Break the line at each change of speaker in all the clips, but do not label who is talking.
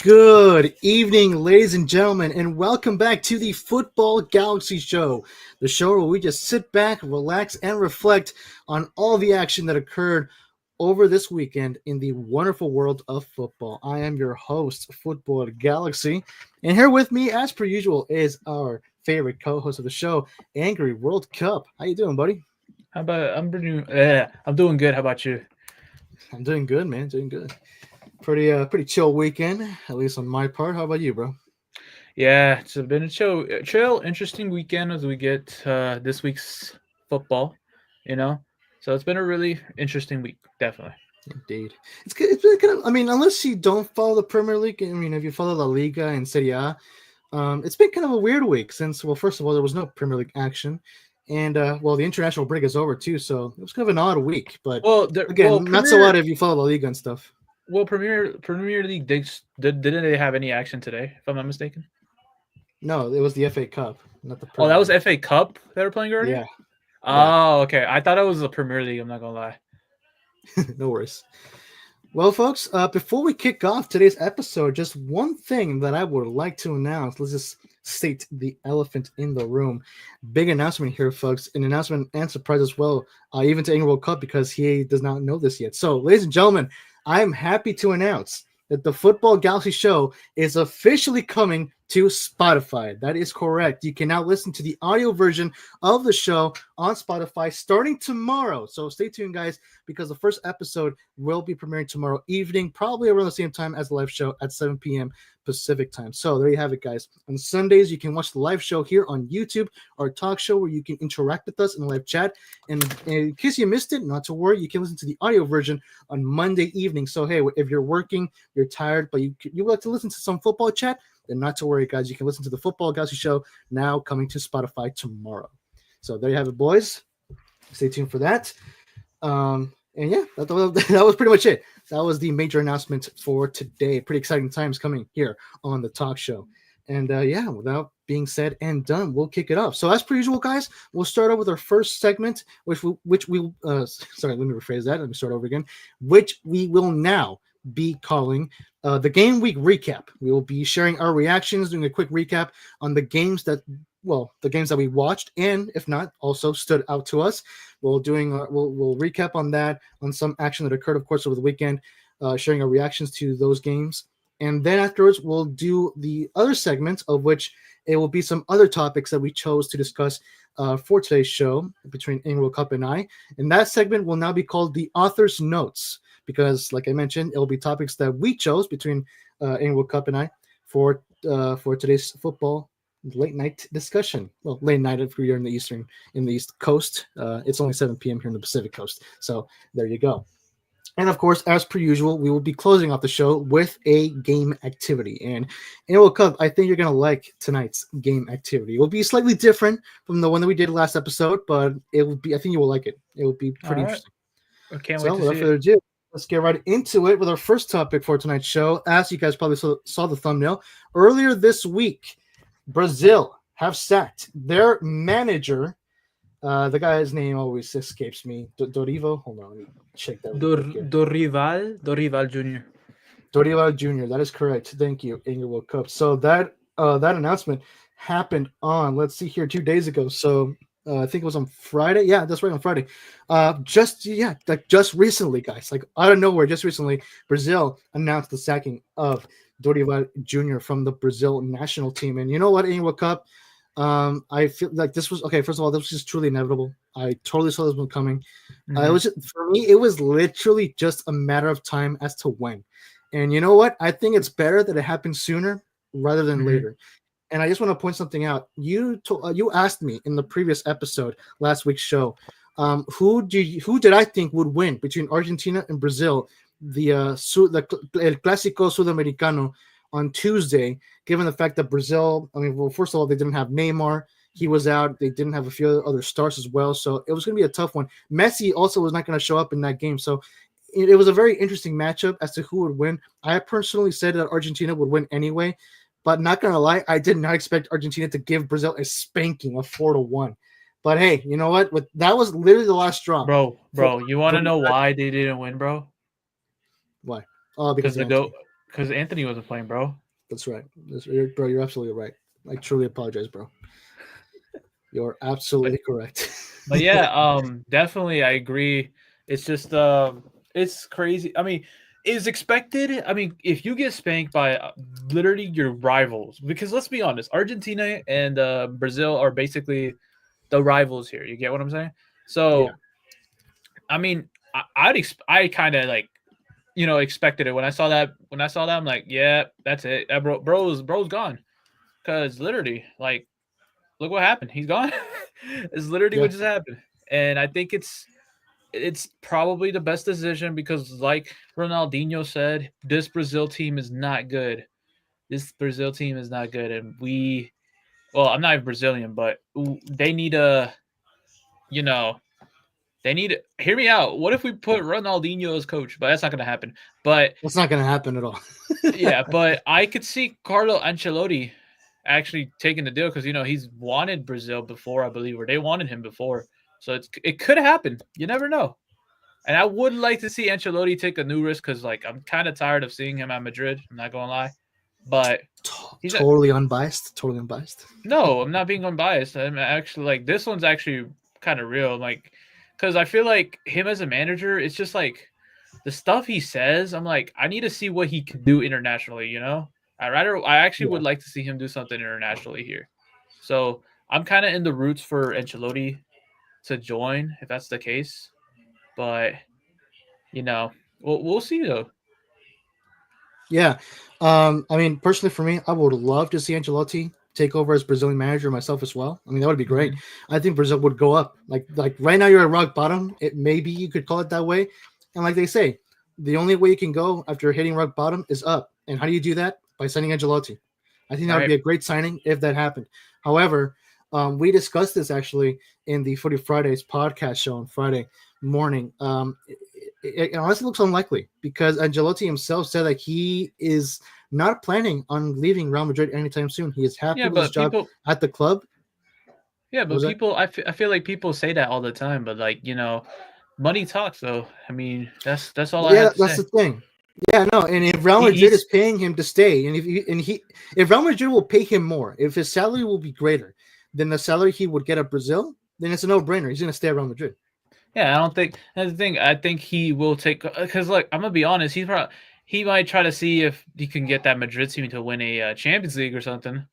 Good evening, ladies and gentlemen, and welcome back to the Football Galaxy Show, the show where we just sit back, relax, and reflect on all the action that occurred over this weekend in the wonderful world of football. I am your host, Football Galaxy, and here with me, as per usual, is our favorite co-host of the show, Angry World Cup. How you doing, buddy?
I'm doing good. How about you?
I'm doing good, man. Doing good. Pretty chill weekend, at least on my part. How about you, bro?
Yeah, it's been a chill, interesting weekend as we get this week's football. You know, so it's been a really interesting week, definitely.
Indeed, it's good. It's been kind of. I mean, unless you don't follow the Premier League, I mean, if you follow La Liga and Serie A, it's been kind of a weird week since. Well, first of all, there was no Premier League action, and well, the international break is over too, so it was kind of an odd week. But again, not so odd if you follow La Liga and stuff.
Well, Premier League didn't they have any action today? If I'm not mistaken.
No, it was the FA Cup, not the Premier
Oh, that was
League.
FA Cup they were playing already.
Yeah.
Oh, okay. I thought it was the Premier League. I'm not gonna lie.
No worries. Well, folks, before we kick off today's episode, just one thing that I would like to announce. Let's just state the elephant in the room. Big announcement here, folks. An announcement and surprise as well, even to Angry World Cup, because he does not know this yet. So, ladies and gentlemen, I am happy to announce that the Football Galaxy Show is officially coming to Spotify. That is correct. You can now listen to the audio version of the show on Spotify starting tomorrow. So stay tuned, guys, because the first episode will be premiering tomorrow evening, probably around the same time as the live show at 7 p.m. Pacific time. So there you have it, guys. On Sundays, you can watch the live show here on YouTube, our talk show where you can interact with us in the live chat. And in case you missed it, not to worry, you can listen to the audio version on Monday evening. So, hey, if you're working, you're tired, but you would like to listen to some football chat, then not to worry, guys. You can listen to the Football Galaxy Show now coming to Spotify tomorrow. So there you have it, boys. Stay tuned for that. And yeah, that was pretty much it. That was the major announcement for today. Pretty exciting times coming here on the talk show. And yeah, without being said and done, we'll kick it off. So as per usual, guys, we'll start off with our first segment, which we sorry, let me rephrase that. Let me start over again. Which we will now be calling the game week recap. We will be sharing our reactions, doing a quick recap on the games that we watched, and if not, also stood out to us. We'll recap on that, on some action that occurred, of course, over the weekend, sharing our reactions to those games. And then afterwards, we'll do the other segment, of which it will be some other topics that we chose to discuss for today's show between Angry World Cup and I. And that segment will now be called the Author's Notes, because, like I mentioned, it will be topics that we chose between Angry World Cup and I for today's football late night discussion. Well, late night if you're in the East Coast. It's only 7 p.m. here in the Pacific Coast. So there you go. And of course, as per usual, we will be closing off the show with a game activity. And in World Cup, I think you're gonna like tonight's game activity. It will be slightly different from the one that we did last episode, but it will be. I think you will like it. It will be pretty interesting.
I can't
wait
to
without
see
further
it.
ado, let's get right into it with our first topic for tonight's show. As you guys probably saw the thumbnail earlier this week, Brazil have sacked their manager. The guy's name always escapes me. Dorival. Hold on, let me check that.
Dorival Junior.
Dorival Junior. That is correct. Thank you, Angry World Cup. So that announcement happened on, let's see here, 2 days ago. So I think it was on Friday. Yeah, that's right, on Friday. Just recently, guys, like out of nowhere, just recently, Brazil announced the sacking of Dorival Junior from the Brazil national team. And you know what, Angry World Cup? I feel like this was okay. First of all, this was just truly inevitable. I totally saw this one coming.
Mm-hmm.
It was for me. It was literally just a matter of time as to when. And you know what? I think it's better that it happened sooner rather than later. And I just want to point something out. You asked me in the previous episode, last week's show, who did I think would win between Argentina and Brazil, the El Clásico Sudamericano on Tuesday, given the fact that Brazil, first of all, they didn't have Neymar. He was out. They didn't have a few other stars as well. So it was going to be a tough one. Messi also was not going to show up in that game. So it was a very interesting matchup as to who would win. I personally said that Argentina would win anyway, but not going to lie, I did not expect Argentina to give Brazil a spanking of 4-1. But hey, you know what? That was literally the last straw.
Bro, you want to know why they didn't win, bro?
Why?
Because because Anthony wasn't playing, bro.
That's right. Bro, you're absolutely right. I truly apologize, bro. You're absolutely correct.
But yeah, definitely I agree. It's just it's crazy. I mean, is expected. I mean, if you get spanked by literally your rivals, because let's be honest, Argentina and Brazil are basically the rivals here. You get what I'm saying?
Yeah.
So, I mean, I kind of like expected it when I saw that. When I saw that, I'm like, yeah, that's it. That bro's gone. Because literally, like, look what happened. He's gone. It's literally
Yeah.
what just happened. And I think it's probably the best decision because, like Ronaldinho said, this Brazil team is not good. This Brazil team is not good, and well, I'm not even Brazilian, but they need a, you know, they need. Hear me out. What if we put Ronaldinho as coach? But that's not going to happen. But
That's not going to happen at all.
yeah, but I could see Carlo Ancelotti actually taking the deal because he's wanted Brazil before, I believe, or they wanted him before. So it could happen. You never know. And I would like to see Ancelotti take a new risk because, like, I'm kind of tired of seeing him at Madrid. I'm not gonna lie, but
Totally unbiased. Totally unbiased.
no, I'm not being unbiased. I'm actually like this one's actually kind of real, like, because I feel like him as a manager, it's just like the stuff he says. I'm like, I need to see what he can do internationally. I actually would like to see him do something internationally here. So I'm kind of in the roots for Ancelotti to join if that's the case. But we'll see though.
Yeah. I mean, personally for me, I would love to see Ancelotti take over as Brazilian manager myself as well. I mean, that would be great. I think Brazil would go up. Like right now you're at rock bottom. Maybe you could call it that way. And like they say, the only way you can go after hitting rock bottom is up. And how do you do that? By signing Ancelotti. I think that would be a great signing if that happened. However, we discussed this actually in the Footy Fridays podcast show on Friday morning. It honestly looks unlikely because Ancelotti himself said that he is not planning on leaving Real Madrid anytime soon. He is happy with his job at the club.
Yeah, but I feel like people say that all the time, but like, money talks though. I mean, that's all I have to say.
That's the thing. Yeah, no, and if Real Madrid is paying him to stay, and if Real Madrid will pay him more, if his salary will be greater than the salary he would get at Brazil, then it's a no-brainer. He's going to stay at Real Madrid.
Yeah, I don't think that's the thing. I think he will take because, like, I'm gonna be honest. He might try to see if he can get that Madrid team to win a Champions League or something.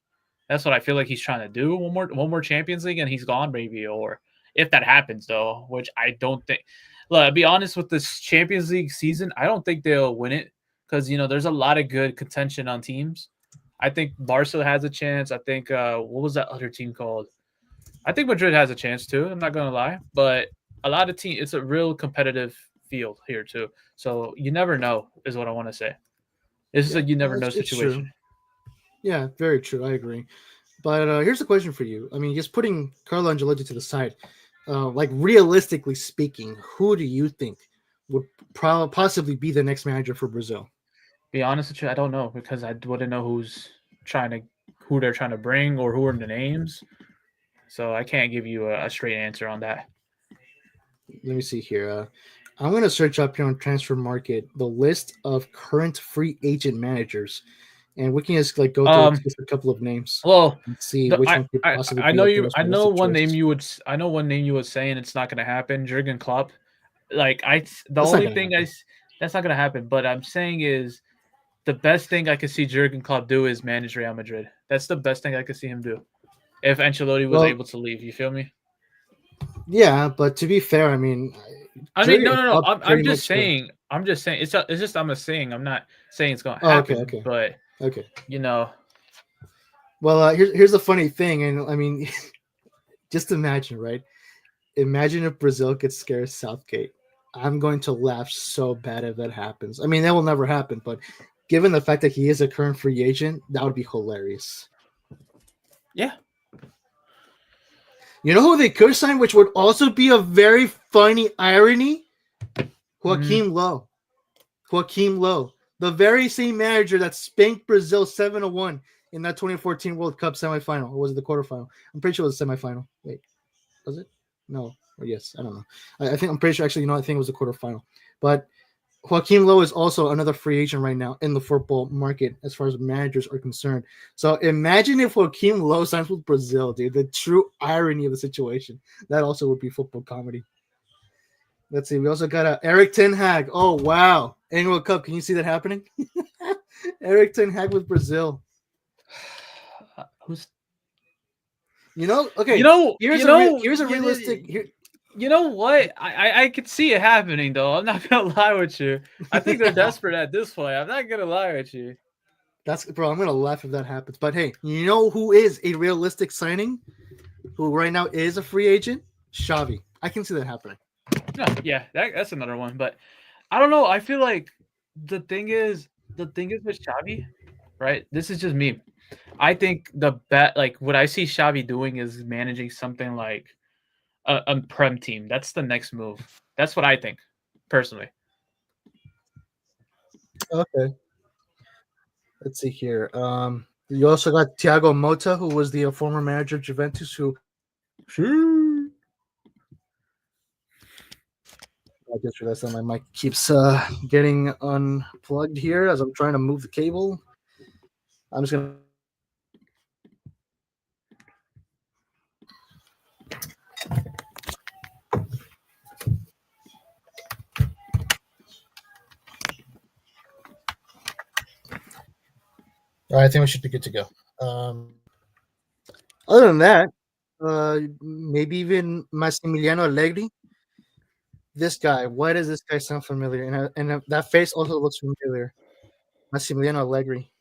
That's what I feel like he's trying to do. One more Champions League, and he's gone, maybe. Or if that happens, though, which I don't think. Look, I'll be honest with this Champions League season. I don't think they'll win it because there's a lot of good contention on teams. I think Barca has a chance. I think what was that other team called? I think Madrid has a chance too. I'm not gonna lie, but a lot of teams. It's a real competitive field here too. So you never know, is what I want to say. This is a you never know situation.
True. Yeah, very true. I agree. But here's a question for you. I mean, just putting Carlo Ancelotti to the side, like realistically speaking, who do you think would possibly be the next manager for Brazil?
Be honest with you, I don't know because I wouldn't know who they're trying to bring or who are the names. So I can't give you a straight answer on that.
Let me see here. I'm going to search up here on Transfer Market the list of current free agent managers, and we can just like go through just a couple of names.
Well,
and see which one could possibly.
I know one name you would say, and it's not going to happen. Jurgen Klopp. Like that's not going to happen. But I'm saying is the best thing I could see Jurgen Klopp do is manage Real Madrid. That's the best thing I could see him do. If Ancelotti was able to leave, you feel me?
Yeah, but to be fair, I mean,
no. I'm just saying. I'm just saying. It's just I'm saying. I'm not saying it's going to happen.
Okay.
But
okay.
Well,
here's the funny thing, and I mean, just imagine, right? Imagine if Brazil gets Gareth Southgate. I'm going to laugh so bad if that happens. I mean, that will never happen, but given the fact that he is a current free agent, that would be hilarious.
Yeah.
You know who they could sign, which would also be a very funny irony? Joaquim Lowe. Joaquim Lowe. The very same manager that spanked Brazil 7-1 in that 2014 World Cup semifinal. Or was it the quarterfinal? I'm pretty sure it was the semifinal. Wait, was it? No. Or yes, I don't know. I'm pretty sure, actually, I think it was the quarterfinal. But Joaquim Lowe is also another free agent right now in the football market as far as managers are concerned. So imagine if Joaquim Lowe signs with Brazil, dude. The true irony of the situation. That also would be football comedy. Let's see. We also got Eric Ten Hag. Oh, wow. Annual Cup. Can you see that happening? Eric Ten Hag with Brazil.
Who's
Okay. Here's a realistic.
You know what? I could see it happening though. I'm not gonna lie with you. I think they're desperate at this point. I'm not gonna lie with you.
Bro, I'm gonna laugh if that happens. But hey, you know who is a realistic signing? Who right now is a free agent? Xavi. I can see that happening.
No, yeah, that's another one. But I don't know. I feel like the thing is with Xavi, right? This is just me. I think what I see Xavi doing is managing something like a prem team. That's the next move. That's what I think, personally.
Okay. Let's see here. You also got Thiago Motta, who was the former manager of Juventus, who. I just realized that my mic keeps getting unplugged here as I'm trying to move the cable. I'm just gonna. All right, I think we should be good to go. Other than that, maybe even Massimiliano Allegri. This guy, why does this guy sound familiar? And that face also looks familiar. Massimiliano Allegri.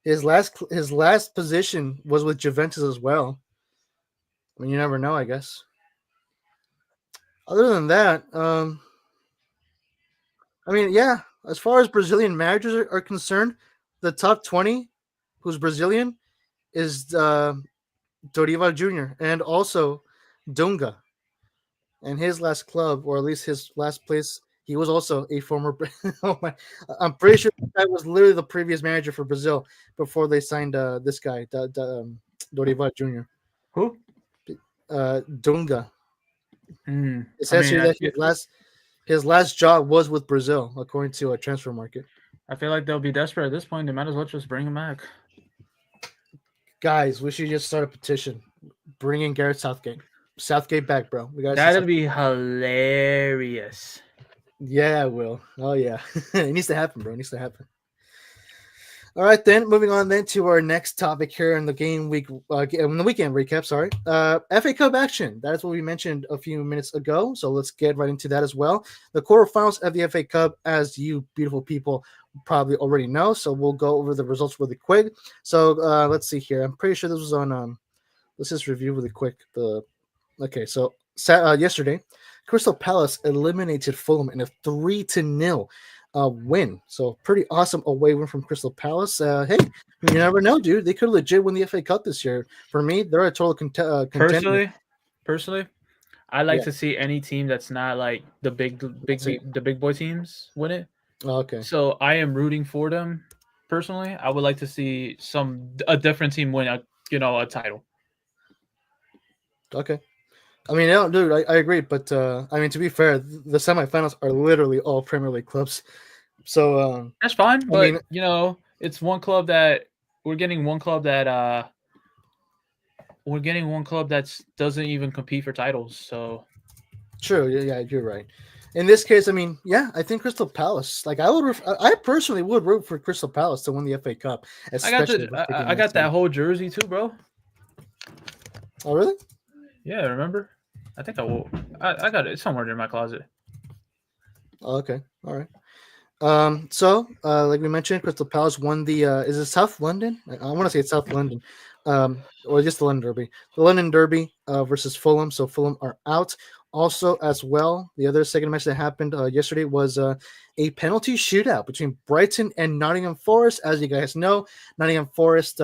His last position was with Juventus as well. I mean, you never know, I guess. Other than that, I mean, yeah. As far as Brazilian managers are concerned, the top 20, who's Brazilian, is Dorival Junior and also Dunga. And his last club, or at least his last place, he was also a former. Oh my! I'm pretty sure that was literally the previous manager for Brazil before they signed this guy, Dorival Junior.
Who?
Dunga. It says
I
here
mean,
that his last job was with Brazil, according to a transfer market.
I feel like they'll be desperate at this point. They might as well just bring him back.
Guys, we should just start a petition. Bring in Gareth Southgate. Southgate back, bro.
That'd be hilarious.
Yeah, it will. Oh, yeah. It needs to happen, bro. It needs to happen. All right, then. Moving on then to our next topic here in the game week, in the weekend recap. Sorry, FA Cup action. That is what we mentioned a few minutes ago. So let's get right into that as well. The quarterfinals of the FA Cup, as you beautiful people probably already know. So we'll go over the results really quick. So let's see here. I'm pretty sure this was on. Let's just review really quick. Okay, so yesterday, Crystal Palace eliminated Fulham in a 3-0 win. So pretty awesome away win from Crystal Palace. Hey, you never know, dude. They could legit win the FA Cup this year. For me, they're a total contender.
Personally, I like to see any team that's not like the big boy teams win it.
Oh, okay.
So I am rooting for them. Personally, I would like to see a different team win a title.
Okay. I mean, dude, I agree, but I mean, to be fair, the semifinals are literally all Premier League clubs, so
that's fine. But it's one club that we're getting one club that doesn't even compete for titles. So
true, yeah, you're right. In this case, I mean, yeah, I think Crystal Palace. Like, I personally would root for Crystal Palace to win the FA Cup.
I got that whole jersey too, bro.
Oh, really?
Yeah, remember? I think I will. I got it somewhere in my closet.
Oh, okay, all right. So like we mentioned, Crystal Palace won the. Is it South London? I want to say it's South London, or just the London Derby. The London Derby versus Fulham. So Fulham are out. Also, as well, the other second match that happened yesterday was a penalty shootout between Brighton and Nottingham Forest. As you guys know, Nottingham Forest.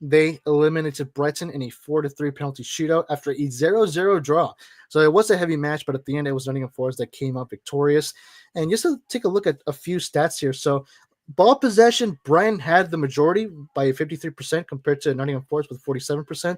They eliminated Brighton in a 4-3 penalty shootout after a 0-0 draw. So it was a heavy match, but at the end, it was Nottingham Forest that came up victorious. And just to take a look at a few stats here. So ball possession, Brighton had the majority by 53% compared to Nottingham Forest with 47%.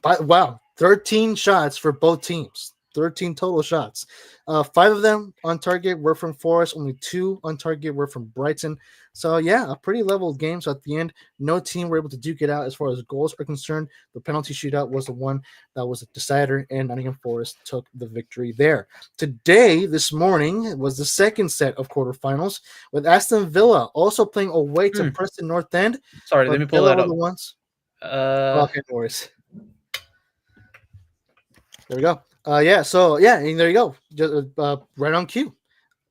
Wow, 13 shots for both teams. 13 total shots. 5 of them on target were from Forest. Only 2 on target were from Brighton. So, yeah, a pretty level game. So, at the end, no team were able to duke it out as far as goals are concerned. The penalty shootout was the one that was a decider, and Nottingham Forest took the victory there. Today, this morning, was the second set of quarterfinals with Aston Villa also playing away to Preston North End.
Sorry, let me pull that up.
The ones. Okay, no worries. There we go. And there you go. Just, right on cue.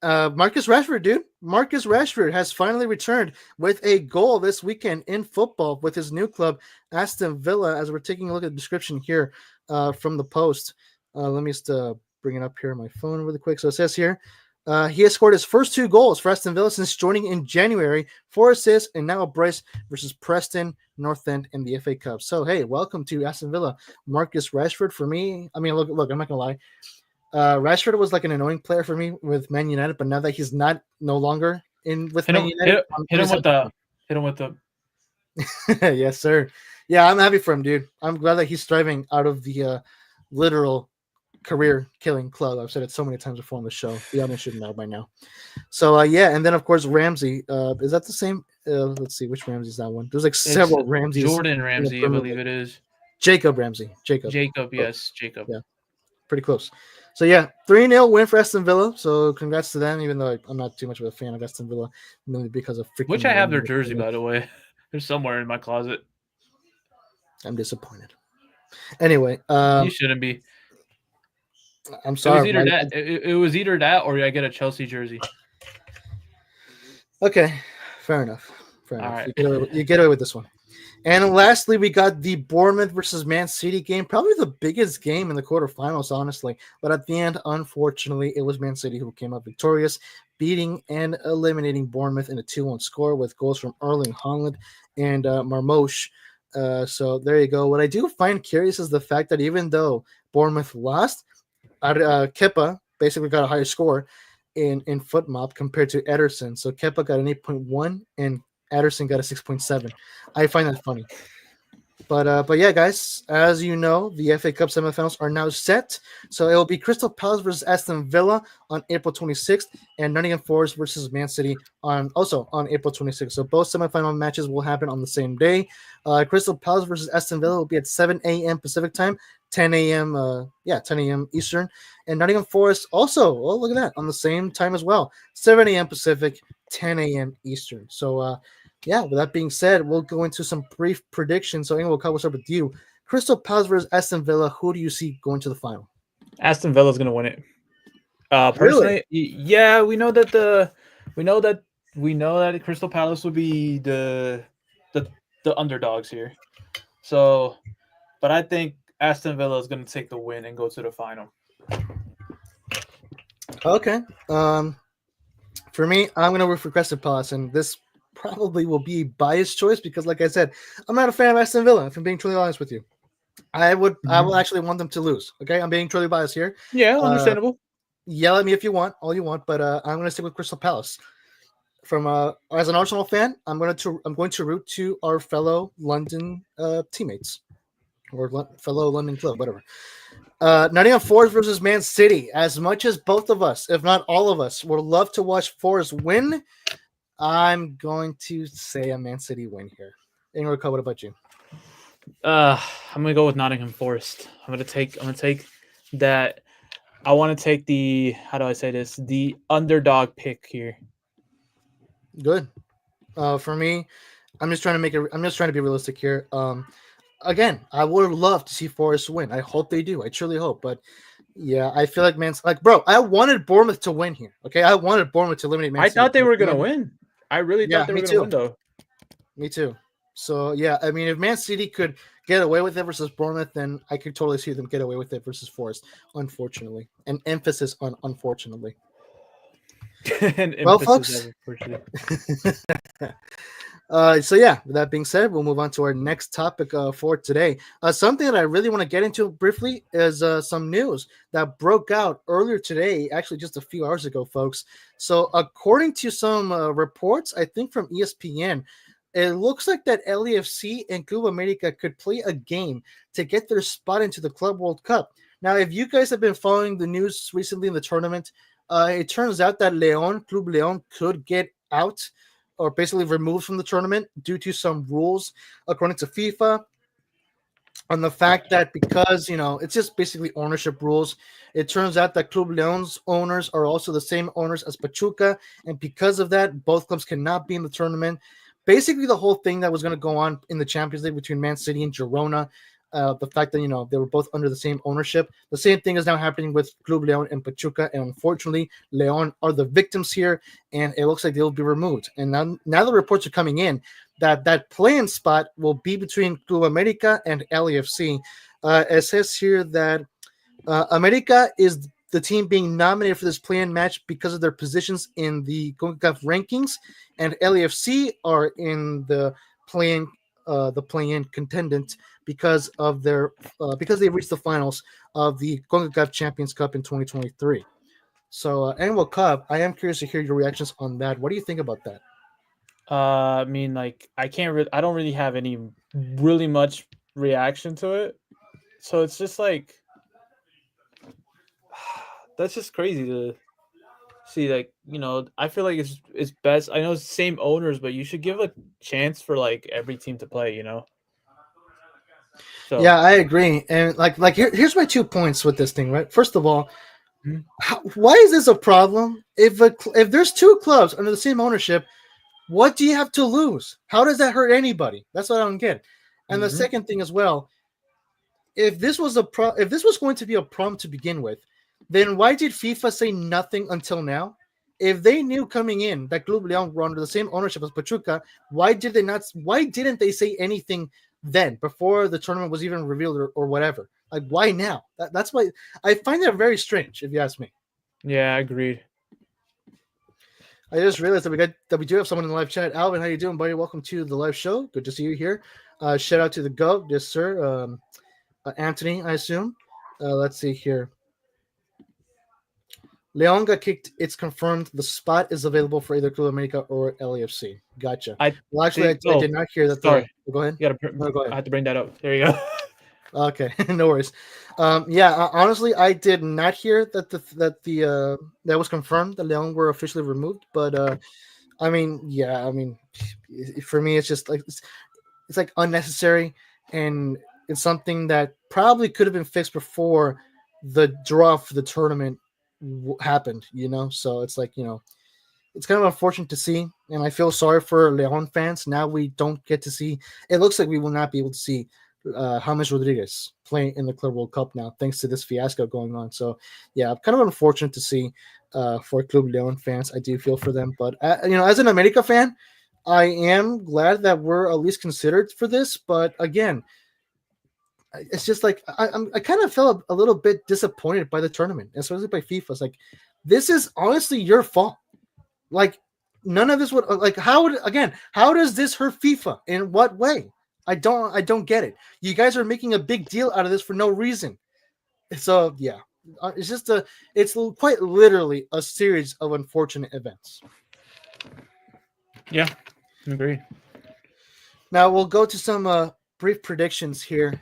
Marcus Rashford, dude. Marcus Rashford has finally returned with a goal this weekend in football with his new club, Aston Villa, as we're taking a look at the description here from the post. Let me just bring it up here on my phone really quick. So it says here, he has scored his first 2 goals for Aston Villa since joining in January, 4 assists, and now a brace versus Preston North End in the FA Cup. So, hey, welcome to Aston Villa. Marcus Rashford, for me, I mean, look, I'm not going to lie. Rashford was like an annoying player for me with Man United, but now that he's no longer with Man United.
Hit him with the.
Yes, sir. Yeah, I'm happy for him, dude. I'm glad that he's thriving out of the literal career-killing club. I've said it so many times before on the show. The audience should know by now. So, and then, of course, Ramsey. Is that the same? Let's see, which Ramsey is that one? There's like several Ramseys.
Jordan Ramsey, I believe it is.
Jacob Ramsey. Jacob,
yes. Jacob.
Yeah, pretty close. So, 3-0 win for Aston Villa. So, congrats to them, even though I'm not too much of a fan of Aston Villa, mainly because of freaking...
Which I have their jersey, by the way. They're somewhere in my closet.
I'm disappointed. Anyway.
You shouldn't be.
I'm sorry.
It was either that or I get a Chelsea jersey.
Okay, fair enough.
All right.
You get away with this one. And lastly, we got the Bournemouth versus Man City game, probably the biggest game in the quarterfinals, honestly. But at the end, unfortunately, it was Man City who came up victorious, beating and eliminating Bournemouth in a 2-1 score with goals from Erling Haaland and Marmoush. So there you go. What I do find curious is the fact that even though Bournemouth lost, Kepa basically got a higher score in FootMob compared to Ederson. So Kepa got an 8.1 and Ederson got a 6.7. I find that funny. But yeah, guys, as you know, the FA Cup semifinals are now set. So it will be Crystal Palace versus Aston Villa on April 26th and Nottingham Forest versus Man City also on April 26th. So both semifinal matches will happen on the same day. Crystal Palace versus Aston Villa will be at 7 a.m. Pacific time, 10 a.m. Eastern. And Nottingham Forest also, look at that, on the same time as well, 7 a.m. Pacific, 10 a.m. Eastern. So, with that being said, we'll go into some brief predictions. So, Engel, we'll start with you. Crystal Palace versus Aston Villa. Who do you see going to the final?
Aston Villa is going to win it. Personally, yeah, we know that Crystal Palace would be the underdogs here. So, but I think Aston Villa is going to take the win and go to the final.
Okay. For me, I'm going to root for Crystal Palace, and this probably will be a biased choice because, like I said, I'm not a fan of Aston Villa, if I'm being truly honest with you. I will actually want them to lose. Okay, I'm being truly biased here.
Yeah, understandable.
Yell at me if you want, all you want, but I'm going to stick with Crystal Palace. From as an Arsenal fan, I'm going to root to our fellow London teammates or fellow London club, whatever. Nottingham Forest versus Man City. As much as both of us, if not all of us, would love to watch Forest win, I'm going to say a Man City win here. Enrico, what about you?
I'm gonna go with Nottingham Forest. I'm gonna take that. I want to take the the underdog pick here.
Good. For me, I'm just trying to be realistic here. Again, I would love to see Forest win. I hope they do. I truly hope. But yeah, I feel like I wanted Bournemouth to win here. Okay, I wanted Bournemouth to eliminate Man City.
I thought they were gonna win. I really thought they were gonna win though.
Me too. So yeah, I mean, if Man City could get away with it versus Bournemouth, then I could totally see them get away with it versus Forest. Unfortunately, an emphasis on unfortunately. Well, folks. So yeah, with that being said, we'll move on to our next topic for today. Something that I really want to get into briefly is some news that broke out earlier today, actually just a few hours ago, folks. So according to some reports, I think from ESPN, it looks like that LAFC and Club America could play a game to get their spot into the Club World Cup. Now, if you guys have been following the news recently in the tournament, it turns out that Club Leon could get out or basically removed from the tournament due to some rules according to FIFA on the fact that because it's just basically ownership rules. It turns out that Club Leon's owners are also the same owners as Pachuca, and because of that, both clubs cannot be in the tournament. Basically, the whole thing that was going to go on in the Champions League between Man City and Girona, the fact that they were both under the same ownership, the same thing is now happening with Club Leon and Pachuca, and unfortunately, Leon are the victims here, and it looks like they'll be removed. And now the reports are coming in that playing spot will be between Club America and LAFC. It says here that America is the team being nominated for this play-in match because of their positions in the CONCACAF rankings, and LAFC are in the play-in contendant because of their because they reached the finals of the CONCACAF Champions Cup in 2023. So, Annual Cup, I am curious to hear your reactions on that. What do you think about that?
I mean, like, I don't really have any really much reaction to it. So it's just like, that's just crazy to see. Like, I feel like it's best. I know it's the same owners, but you should give a chance for like every team to play. So
Yeah, I agree. And here's my 2 points with this thing, right? First of all, why is this a problem? If there's 2 clubs under the same ownership, what do you have to lose? How does that hurt anybody? That's what I don't get. And the second thing as well, if this was going to be a problem to begin with, then why did FIFA say nothing until now? If they knew coming in that Club Leon were under the same ownership as Pachuca, why didn't they say anything then before the tournament was even revealed or whatever? Like, why now? That's why I find that very strange, if you ask me.
yeah, agreed.
I just realized that we do have someone in the live chat. Alvin, how you doing, buddy? Welcome to the live show. Good to see you here. Shout out to the GOAT, yes, sir. Anthony, I assume. Let's see here. Leon got kicked. It's confirmed. The spot is available for either Club America or LAFC. Gotcha. I did not hear that.
Sorry.
Go ahead.
Go ahead. I had to bring that up. There you go.
Okay, no worries. Honestly, I did not hear that that was confirmed. The Leon were officially removed, but for me, it's just like it's like unnecessary, and it's something that probably could have been fixed before the draw for the tournament happened. So it's like it's kind of unfortunate to see, and I feel sorry for Leon fans. Now we don't get to see. It looks like we will not be able to see James Rodriguez playing in the Club World Cup now, thanks to this fiasco going on. So, yeah, kind of unfortunate to see for Club Leon fans. I do feel for them, but as an America fan, I am glad that we're at least considered for this. But again, it's just like I kind of felt a little bit disappointed by the tournament, especially by FIFA. It's like, this is honestly your fault. Like, none of this would how does this hurt FIFA? In what way? I don't get it. You guys are making a big deal out of this for no reason. So yeah, it's quite literally a series of unfortunate events.
Yeah, I agree.
Now we'll go to some brief predictions here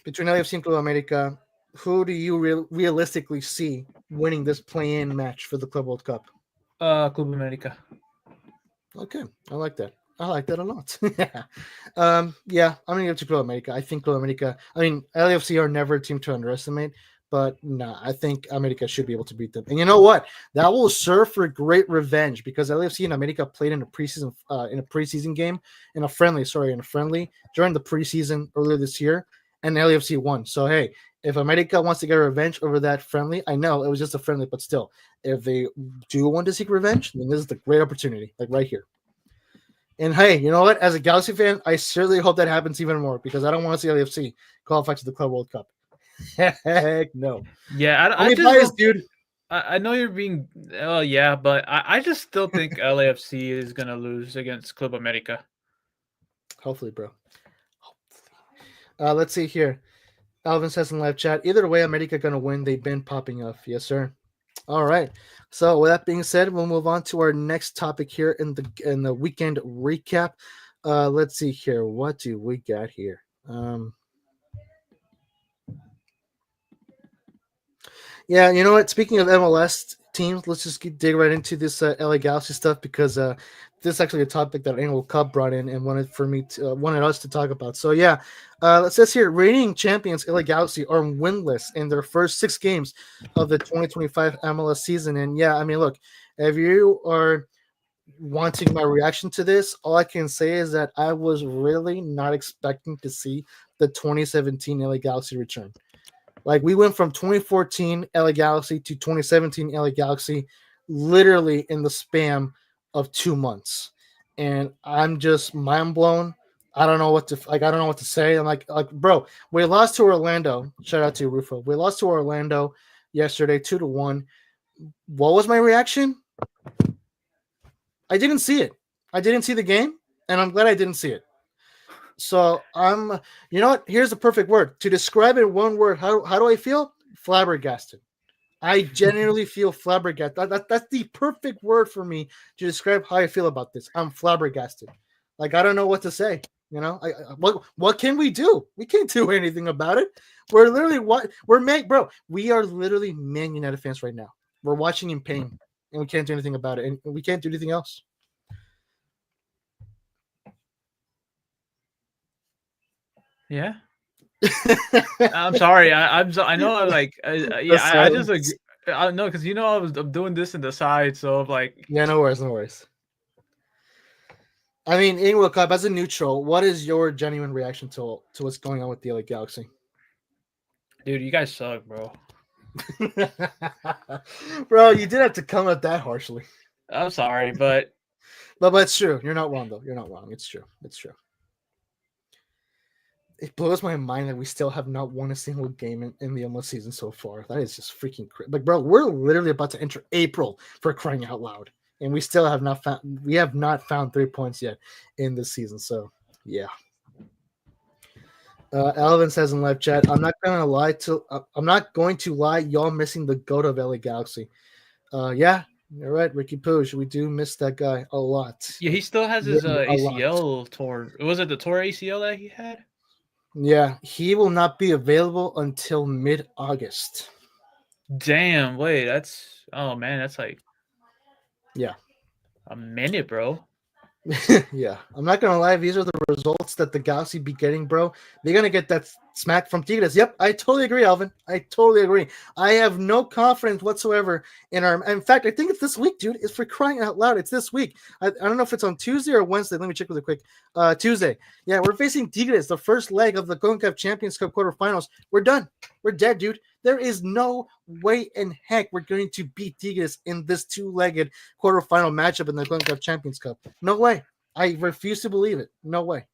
between LAFC and Club America. Who do you realistically see winning this play-in match for the Club World Cup?
Club America.
Okay, I like that. I like that a lot. I'm gonna give it to Club America. I think Club America. I mean, LAFC are never a team to underestimate, but I think America should be able to beat them. And you know what? That will serve for great revenge because LAFC and America played in a preseason game, in a friendly during the preseason earlier this year, and LAFC won. So hey, if America wants to get revenge over that friendly, I know it was just a friendly, but still, if they do want to seek revenge, then this is the great opportunity, like right here. And hey, you know what? As a Galaxy fan, I certainly hope that happens even more because I don't want to see LAFC qualify to the Club World Cup. Heck no.
Yeah,
I just biased, dude.
I know you're being, but I just still think LAFC is gonna lose against Club America.
Hopefully, bro. Hopefully. Let's see here. Alvin says in live chat, either way, America gonna win. They've been popping off. Yes, sir. All right. So with that being said, we'll move on to our next topic here in the weekend recap. Let's see here. What do we got here? Yeah, you know what? Speaking of MLS teams, let's just dig right into this LA Galaxy stuff because this is actually a topic that Annual Cup brought in and wanted us to talk about. So yeah, it says here, reigning champions LA Galaxy are winless in their first 6 games of the 2025 MLS season. And yeah, I mean, look, if you are wanting my reaction to this, all I can say is that I was really not expecting to see the 2017 LA Galaxy return. Like we went from 2014 LA Galaxy to 2017 LA Galaxy literally in the span of 2 months. And I'm just mind blown. I don't know what to I don't know what to say. I'm like, bro, we lost to Orlando. Shout out to you, Rufo. We lost to Orlando yesterday, 2-1. What was my reaction? I didn't see it. I didn't see the game, and I'm glad I didn't see it. So you know what? Here's the perfect word to describe it in one word. How do I feel? Flabbergasted. I genuinely feel flabbergasted. That's the perfect word for me to describe how I feel about this. I'm flabbergasted. Like I don't know what to say. You know, what can we do? We can't do anything about it. We're literally bro. We are literally Man United fans right now. We're watching in pain, and we can't do anything about it, and we can't do anything else.
Yeah. I'm sorry. I know. I just like. I know because I'm doing this in the side, so like.
Yeah, no worries. I mean, in World Cup, as a neutral, what is your genuine reaction to what's going on with the LA Galaxy?
Dude, you guys suck, bro.
Bro, you did have to come at that harshly.
I'm sorry, but
it's true. You're not wrong, though. You're not wrong. It's true. It blows my mind that we still have not won a single game in the MLS season so far. That is just freaking crazy. Like, bro, we're literally about to enter April for crying out loud, and we still have not found 3 points yet in this season. So, yeah. Alvin says in live chat, I'm not going to lie. Y'all missing the goat of LA Galaxy. Yeah, you're right, Ricky Pooch. We do miss that guy a lot.
Yeah, he still has his ACL torn. Was it the torn ACL that he had?
Yeah, he will not be available until mid-August.
Damn, wait, that's like a minute, bro.
Yeah, I'm not gonna lie. These are the results that the Galaxy be getting, bro. They're gonna get that smack from Tigres. Yep, I totally agree, Alvin. I totally agree. I have no confidence whatsoever in our. In fact, I think it's this week, dude. It's for crying out loud. It's this week. I don't know if it's on Tuesday or Wednesday. Let me check really quick. Tuesday. Yeah, we're facing Tigres, the first leg of the CONCACAF Champions Cup quarterfinals. We're done. We're dead, dude. There is no way in heck we're going to beat Tigres in this 2-legged quarterfinal matchup in the CONCACAF Champions Cup. No way. I refuse to believe it. No way.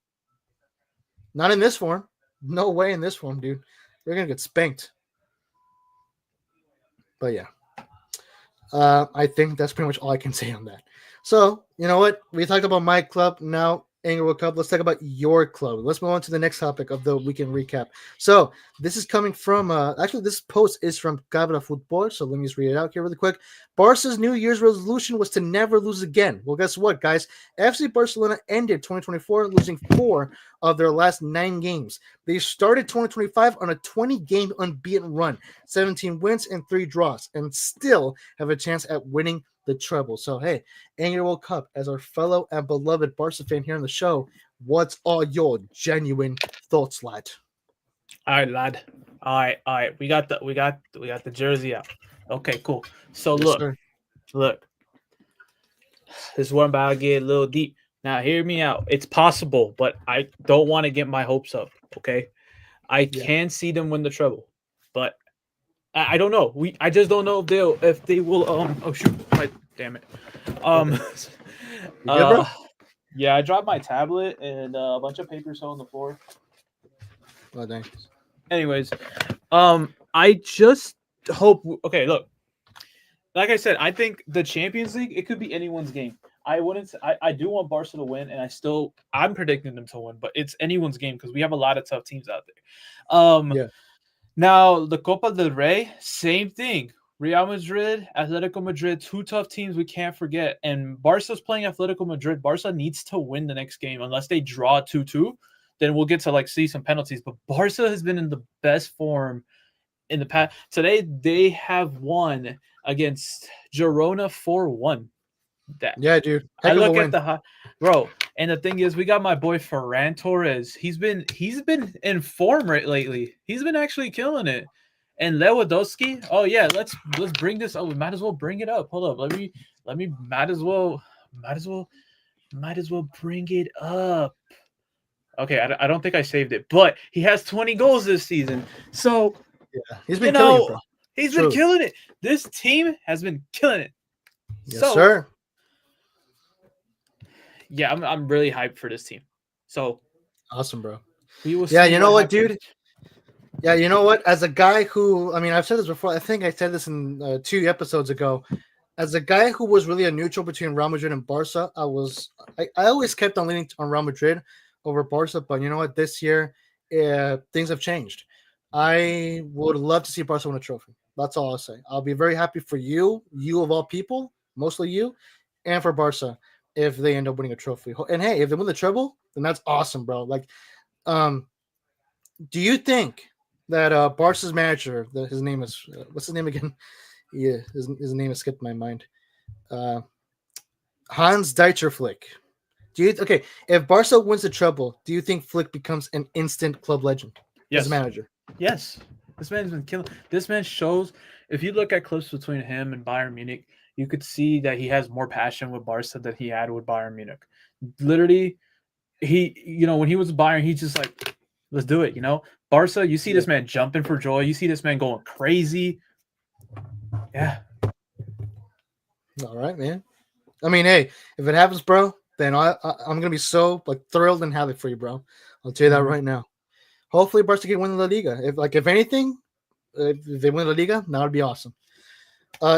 Not in this form. No way in this form, dude. We're going to get spanked. But yeah. I think that's pretty much all I can say on that. So, you know what? We talked about my club. Now, Englewood Cup. Let's talk about your club. Let's move on to the next topic of the weekend recap. So this is coming from actually this post is from Futbol. So let me just read it out here really quick. Barca's New Year's resolution was to never lose again. Well, guess what, guys? FC Barcelona ended 2024 losing 4 of their last 9 games. They started 2025 on a 20-game unbeaten run, 17 wins and 3 draws, and still have a chance at winning the treble. So, hey, Annual Cup, as our fellow and beloved Barca fan here on the show, what's all your genuine thoughts, lad?
All right, lad. All right. We got the jersey out. Okay, cool. So
Yes,
look. This is where I'm about to get a little deep. Now, hear me out. It's possible, but I don't want to get my hopes up. Okay, I can see them win the treble, but I don't know. I just don't know if they will. Oh shoot! Damn it. Yeah, I dropped my tablet and a bunch of papers on the floor.
Oh, thanks.
Anyways, I just hope. Okay, look. Like I said, I think the Champions League, it could be anyone's game. I do want Barca to win, and I'm predicting them to win, but it's anyone's game because we have a lot of tough teams out there. Now the Copa del Rey, same thing. Real Madrid, Atletico Madrid, 2 tough teams we can't forget. And Barca's playing Atletico Madrid. Barca needs to win the next game. Unless they draw 2-2, then we'll get to see some penalties. But Barca has been in the best form in the past. Today they have won against Girona 4-1. That
Yeah, dude.
I
Heck of a
look at
win.
the bro, and the thing is, we got my boy Ferran Torres. He's been in form lately. He's been actually killing it. And Lewandowski, oh yeah, let's bring this. Oh, we might as well bring it up. Hold up, let me might as well bring it up. Okay, I don't think I saved it, but he has 20 goals this season. So
Yeah, he's been killing it, bro.
he's
Truly.
been killing it. This team has been killing it.
Yes,
So,
sir.
yeah, I'm really hyped for this team. So
Awesome, bro.
we will.
Yeah,
see
you know what,
happens.
dude? Yeah, you know what? As a guy who, I mean, I've said this before. I think I said this in 2 episodes ago. As a guy who was really a neutral between Real Madrid and Barca, I always kept on leaning on Real Madrid over Barca. But you know what? This year, things have changed. I would love to see Barca win a trophy. That's all I'll say. I'll be very happy for you of all people, mostly you, and for Barca if they end up winning a trophy. And hey, if they win the treble, then that's awesome, bro. Like, do you think that Barca's manager, his name is what's his name again? Yeah, his name escaped my mind. Hans Dieter Flick. Okay? If Barca wins the treble, do you think Flick becomes an instant club legend as
Yes.
manager?
Yes, this man's been killing. This man shows. If you look at clips between him and Bayern Munich, you could see that he has more passion with Barca than he had with Bayern Munich. Literally, when he was with Bayern, he's just like, let's do it. Barca, you see this man jumping for joy. You see this man going crazy. Yeah.
All right, man. I mean, hey, if it happens, bro, then I'm gonna be so thrilled and happy for you, bro. I'll tell you that right now. Hopefully, Barca can win the La Liga. If anything, if they win La Liga, that would be awesome.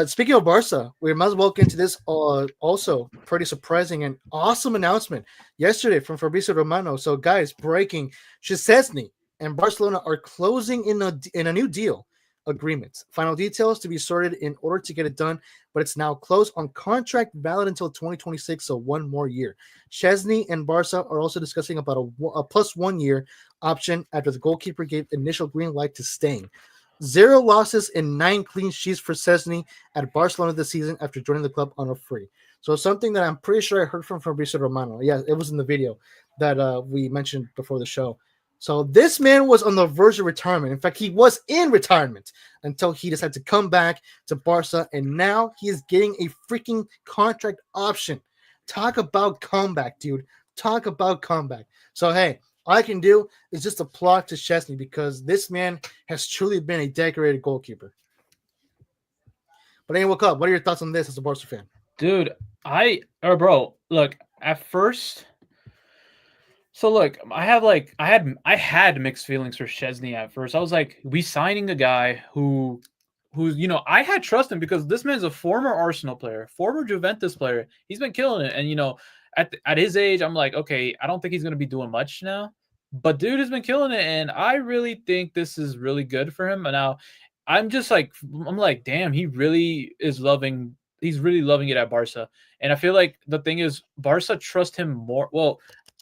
Speaking of Barca, we might as well get into this. Also, pretty surprising and awesome announcement yesterday from Fabrizio Romano. So, guys, breaking: Szczesny and Barcelona are closing in a new deal agreement. Final details to be sorted in order to get it done, but it's now closed on contract valid until 2026, so 1 more year. Szczesny and Barca are also discussing about a plus 1 year option after the goalkeeper gave initial green light to staying. 0 losses and 9 clean sheets for Szczesny at Barcelona this season after joining the club on a free. So something that I'm pretty sure I heard from Fabrizio Romano. Yeah, it was in the video that we mentioned before the show. So this man was on the verge of retirement. In fact, he was in retirement until he decided to come back to Barca, and now he is getting a freaking contract option. Talk about comeback, dude. Talk about comeback. So, hey, all I can do is just applaud to Szczesny because this man has truly been a decorated goalkeeper. But anyway, what are your thoughts on this as a Barca fan?
Dude, bro, look, at first... So look, I had mixed feelings for Szczesny at first. I was like, we signing a guy who's I had trust him because this man's a former Arsenal player, former Juventus player. He's been killing it, and at his age, I'm like, okay, I don't think he's gonna be doing much now, but dude has been killing it, and I really think this is really good for him. And now, I'm like, damn, he's really loving it at Barca, and I feel like the thing is, Barca trust him more. Well,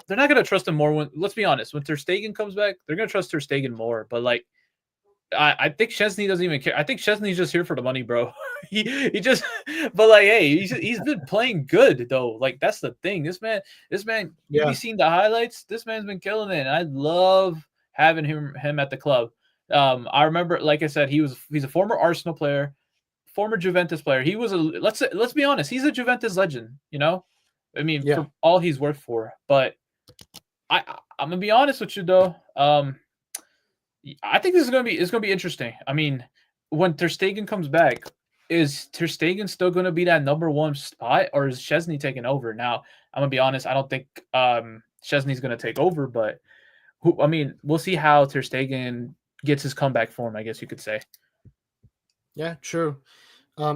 they're not going to trust him more when, let's be honest, when Ter Stegen comes back, they're going to trust Ter Stegen more. But I think Szczesny doesn't even care. I think Szczesny's just here for the money, bro. he just, but hey, he's been playing good though. Like that's the thing. This man, you've be seeing the highlights. This man's been killing it, and I love having him at the club. I remember, like I said, he's a former Arsenal player, former Juventus player. He was let's be honest, he's a Juventus legend. I mean, for all he's worth for, but. I'm gonna be honest with you though. I think it's gonna be interesting. I mean, when Ter Stegen comes back, is Ter Stegen still gonna be that number 1 spot, or is Szczesny taking over? Now, I'm gonna be honest. I don't think Szczesny's gonna take over, but we'll see how Ter Stegen gets his comeback form. I guess you could say.
Yeah, true.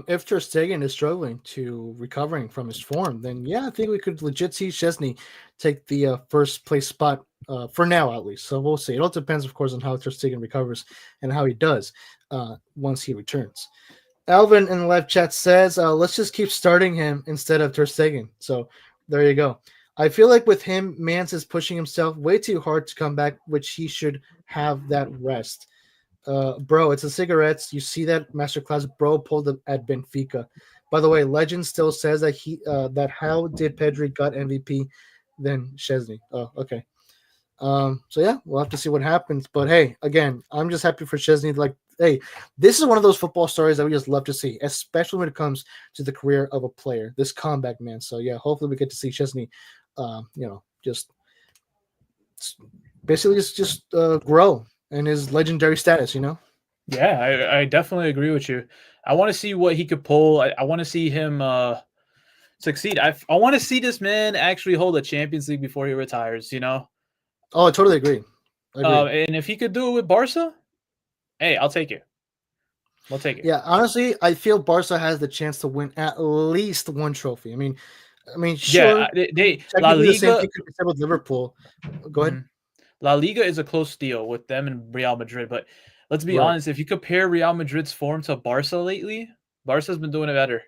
If Ter Stegen is struggling to recovering from his form, then I think we could legit see Szczesny take the first place spot for now, at least. So we'll see. It all depends, of course, on how Ter Stegen recovers and how he does once he returns. Alvin in the live chat says, let's just keep starting him instead of Ter Stegen. So there you go. I feel like with him, Mans is pushing himself way too hard to come back, which he should have that rest. Bro, it's the cigarettes. You see that masterclass bro pulled up at Benfica. By the way, legend still says that that how did Pedri got MVP than Szczesny. Oh, okay. So yeah, we'll have to see what happens. But hey, again, I'm just happy for Szczesny. Like, hey, this is one of those football stories that we just love to see, especially when it comes to the career of a player. This comeback, man. So yeah, hopefully we get to see Szczesny, just basically grow in his legendary status.
Yeah, I definitely agree with you. I want to see what he could pull. I want to see him succeed. I want to see this man actually hold a Champions League before he retires.
Oh, I totally agree.
And if he could do it with Barca, hey, I'll take it. We'll take it.
Yeah, honestly, I feel Barca has the chance to win at least one trophy. I mean, sure.
Yeah, they La
technically the same
Liga.
thing could be said with Liverpool. Go ahead.
La Liga is a close deal with them and Real Madrid, but let's be
Right.
honest. If you compare Real Madrid's form to Barca lately, Barca's been doing it better.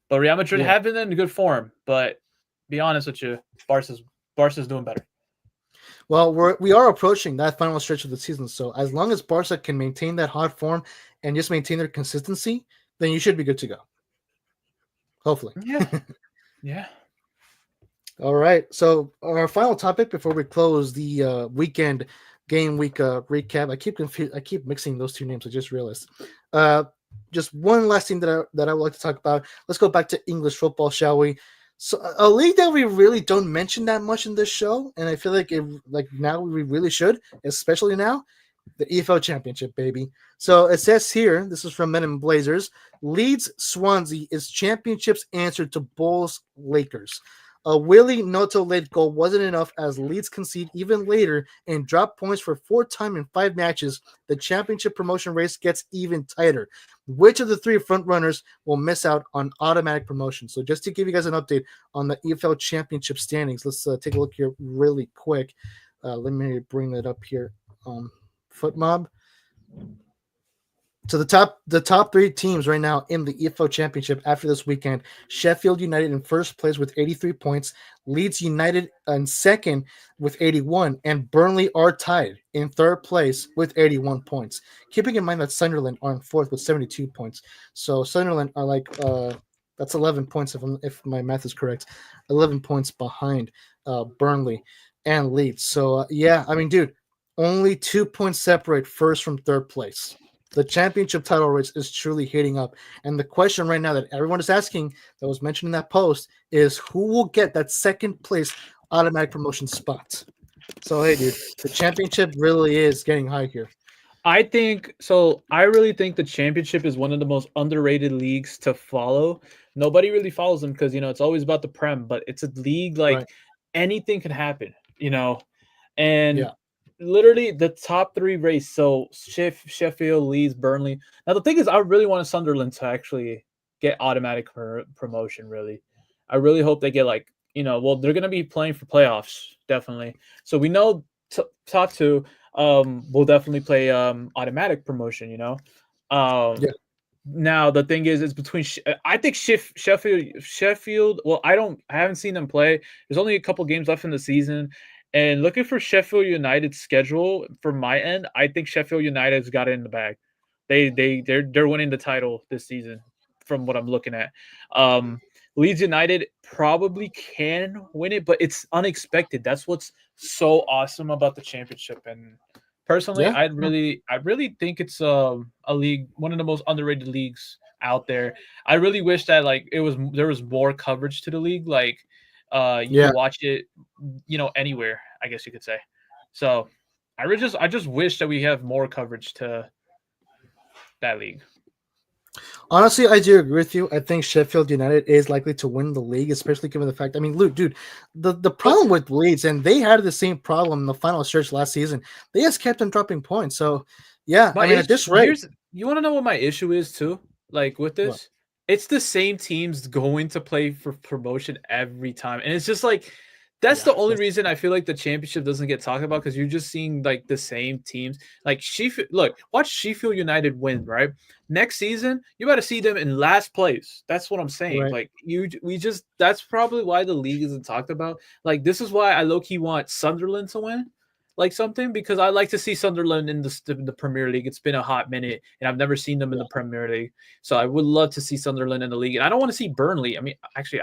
But Real Madrid have been in good form. But be honest with you, Barca's doing better.
Well, we are approaching that final stretch of the season. So as long as Barca can maintain that hot form and just maintain their consistency, then you should be good to go. Hopefully.
Yeah.
All right. So our final topic before we close the weekend game week recap. I keep mixing those two names. I just realized. Just one last thing that I would like to talk about. Let's go back to English football, shall we? So a league that we really don't mention that much in this show, and I feel like now we really should, especially now, the EFL Championship, baby. So it says here, this is from Men in Blazers, Leeds Swansea is Championship's answer to Bulls Lakers. A Willie Noto late goal wasn't enough as Leeds concede even later and drop points for fourth time in 5 matches. The championship promotion race gets even tighter. Which of the 3 frontrunners will miss out on automatic promotion? So just to give you guys an update on the EFL Championship standings, let's take a look here really quick. Let me bring that up here. FootMob. So the top 3 teams right now in the EFL Championship after this weekend: Sheffield United in first place with 83 points, Leeds United in second with 81, and Burnley are tied in third place with 81 points. Keeping in mind that Sunderland are in fourth with 72 points. So Sunderland are that's 11 points if my math is correct, 11 points behind Burnley and Leeds. So dude, only 2 points separate first from third place. The championship title race is truly heating up. And the question right now that everyone is asking, that was mentioned in that post, is who will get that second place automatic promotion spot? So, hey, dude, the championship really is getting high here.
I really think the championship is one of the most underrated leagues to follow. Nobody really follows them because, it's always about the Prem, but it's a league anything can happen, and literally the top 3 race. So Sheffield, Leeds, Burnley. Now the thing is, I really want Sunderland to actually get automatic promotion. Really, I really hope they get they're gonna be playing for playoffs definitely. So we know top 2 will definitely play automatic promotion. Now the thing is, it's between. I think Sheffield. Well, I haven't seen them play. There's only a couple games left in the season. And looking for Sheffield United's schedule from my end, I think Sheffield United's got it in the bag. They're winning the title this season, from what I'm looking at. Leeds United probably can win it, but it's unexpected. That's what's so awesome about the championship. And personally, I really think it's a league, one of the most underrated leagues out there. I really wish that there was more coverage to the league. You can watch it, anywhere, I guess you could say. So I just wish that we have more coverage to that league.
Honestly, I do agree with you. I think Sheffield United is likely to win the league, especially given the fact. I mean, Luke, dude, the problem with Leeds, and they had the same problem in the final stretch last season. They just kept on dropping points. So, at this rate,
you want to know what my issue is too? With this. What? It's the same teams going to play for promotion every time. And it's just that's the only reason I feel like the championship doesn't get talked about, because you're just seeing the same teams. Watch Sheffield United win, right? Next season, you got to see them in last place. That's what I'm saying. Right. That's probably why the league isn't talked about. This is why I low-key want Sunderland to win,
like something because I like to see Sunderland in the Premier League. It's been a hot minute, and I've never seen them in the Premier League. So I would love to see Sunderland in the league. And I don't want to see Burnley. I mean, actually,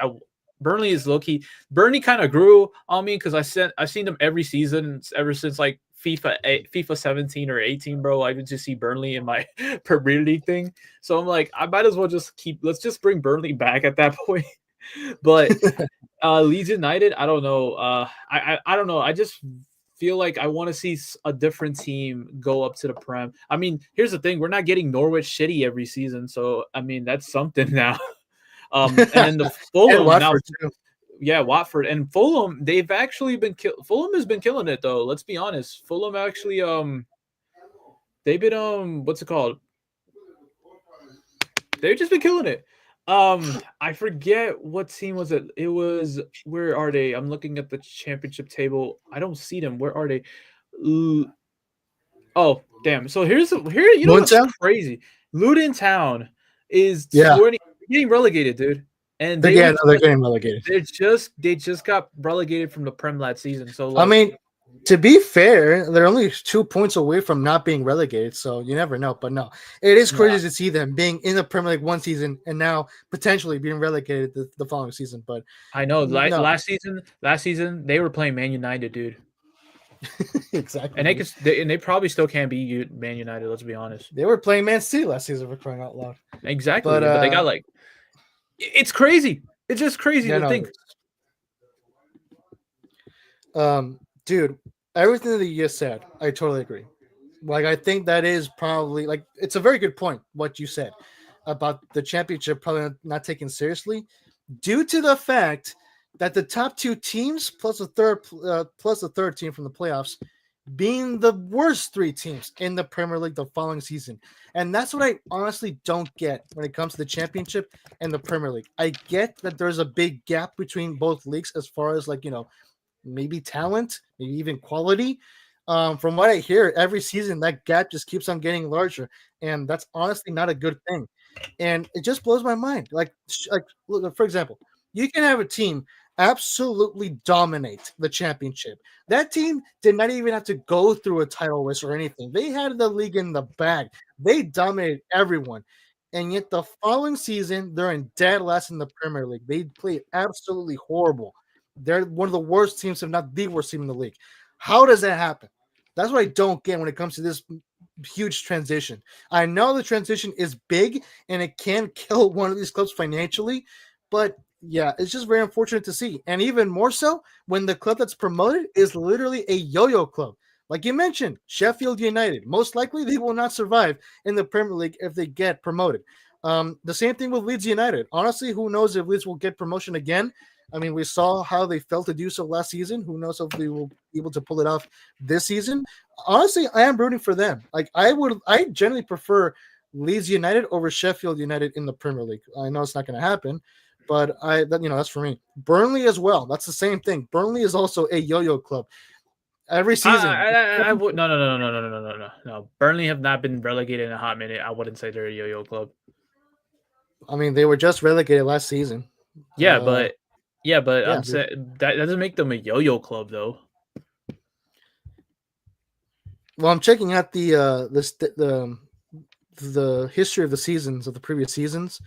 Burnley is low key. Burnley kind of grew on me because I've seen them every season ever since like FIFA 17 or 18, bro. I would just see Burnley in my Premier League thing. So I'm like, I might as well let's just bring Burnley back at that point. But Leeds United, I don't know. I don't know. I just feel like I want to see a different team go up to the Prem. I mean, here's the thing: we're not getting Norwich shitty every season, so I mean that's something now. And then the Fulham now, yeah, Watford and Fulham. They've actually been Fulham has been killing it though. Let's be honest. Fulham actually they've been what's it called? They've just been killing it. I forget what team was it. It was where are they? I'm looking at the championship table. I don't see them. Where are they? Oh, damn. So here you know what's crazy? Luton Town is getting relegated, dude. And
they're getting relegated.
They just got relegated from the Prem last season. So
like, I mean, to be fair, they're only 2 points away from not being relegated, so you never know. But no, it is crazy to see them being in the Premier League one season and now potentially being relegated the following season. But
I know last season they were playing Man United, dude.
Exactly,
and they probably still can't beat Man United. Let's be honest.
They were playing Man City last season for crying out loud.
Exactly, but they got like, it's crazy. It's just crazy to think.
Dude, everything that you just said, I totally agree. Like, I think that is probably like it's a very good point what you said about the championship probably not taken seriously due to the fact that the top 2 teams plus the third team from the playoffs being the worst 3 teams in the Premier League the following season. And that's what I honestly don't get when it comes to the championship and the Premier League. I get that there's a big gap between both leagues as far as like, you know, maybe talent, maybe even quality. From what I hear, every season that gap just keeps on getting larger, and that's honestly not a good thing. And it just blows my mind. Like look, for example, you can have a team absolutely dominate the championship. That team did not even have to go through a title race or anything. They had the league in the bag. They dominated everyone. And yet the following season, they're in dead last in the Premier League. They played absolutely horrible. They're one of the worst teams, if not the worst team in the league. How does that happen? That's what I don't get when it comes to this huge transition. I know the transition is big and it can kill one of these clubs financially, but yeah, it's just very unfortunate to see. And even more so when the club that's promoted is literally a yo-yo club. Like you mentioned, Sheffield United. Most likely they will not survive in the Premier League if they get promoted. The same thing with Leeds United. Honestly, who knows if Leeds will get promotion again? I mean, we saw how they failed to do so last season. Who knows if they will be able to pull it off this season? Honestly, I am rooting for them. Like I generally prefer Leeds United over Sheffield United in the Premier League. I know it's not going to happen, but that's for me. Burnley as well. That's the same thing. Burnley is also a yo-yo club. Every season,
I would no. Burnley have not been relegated in a hot minute. I wouldn't say they're a yo-yo club.
I mean, they were just relegated last season.
Yeah, but I'm saying that doesn't make them a yo-yo club, though.
Well, I'm checking out the history of the seasons of the previous seasons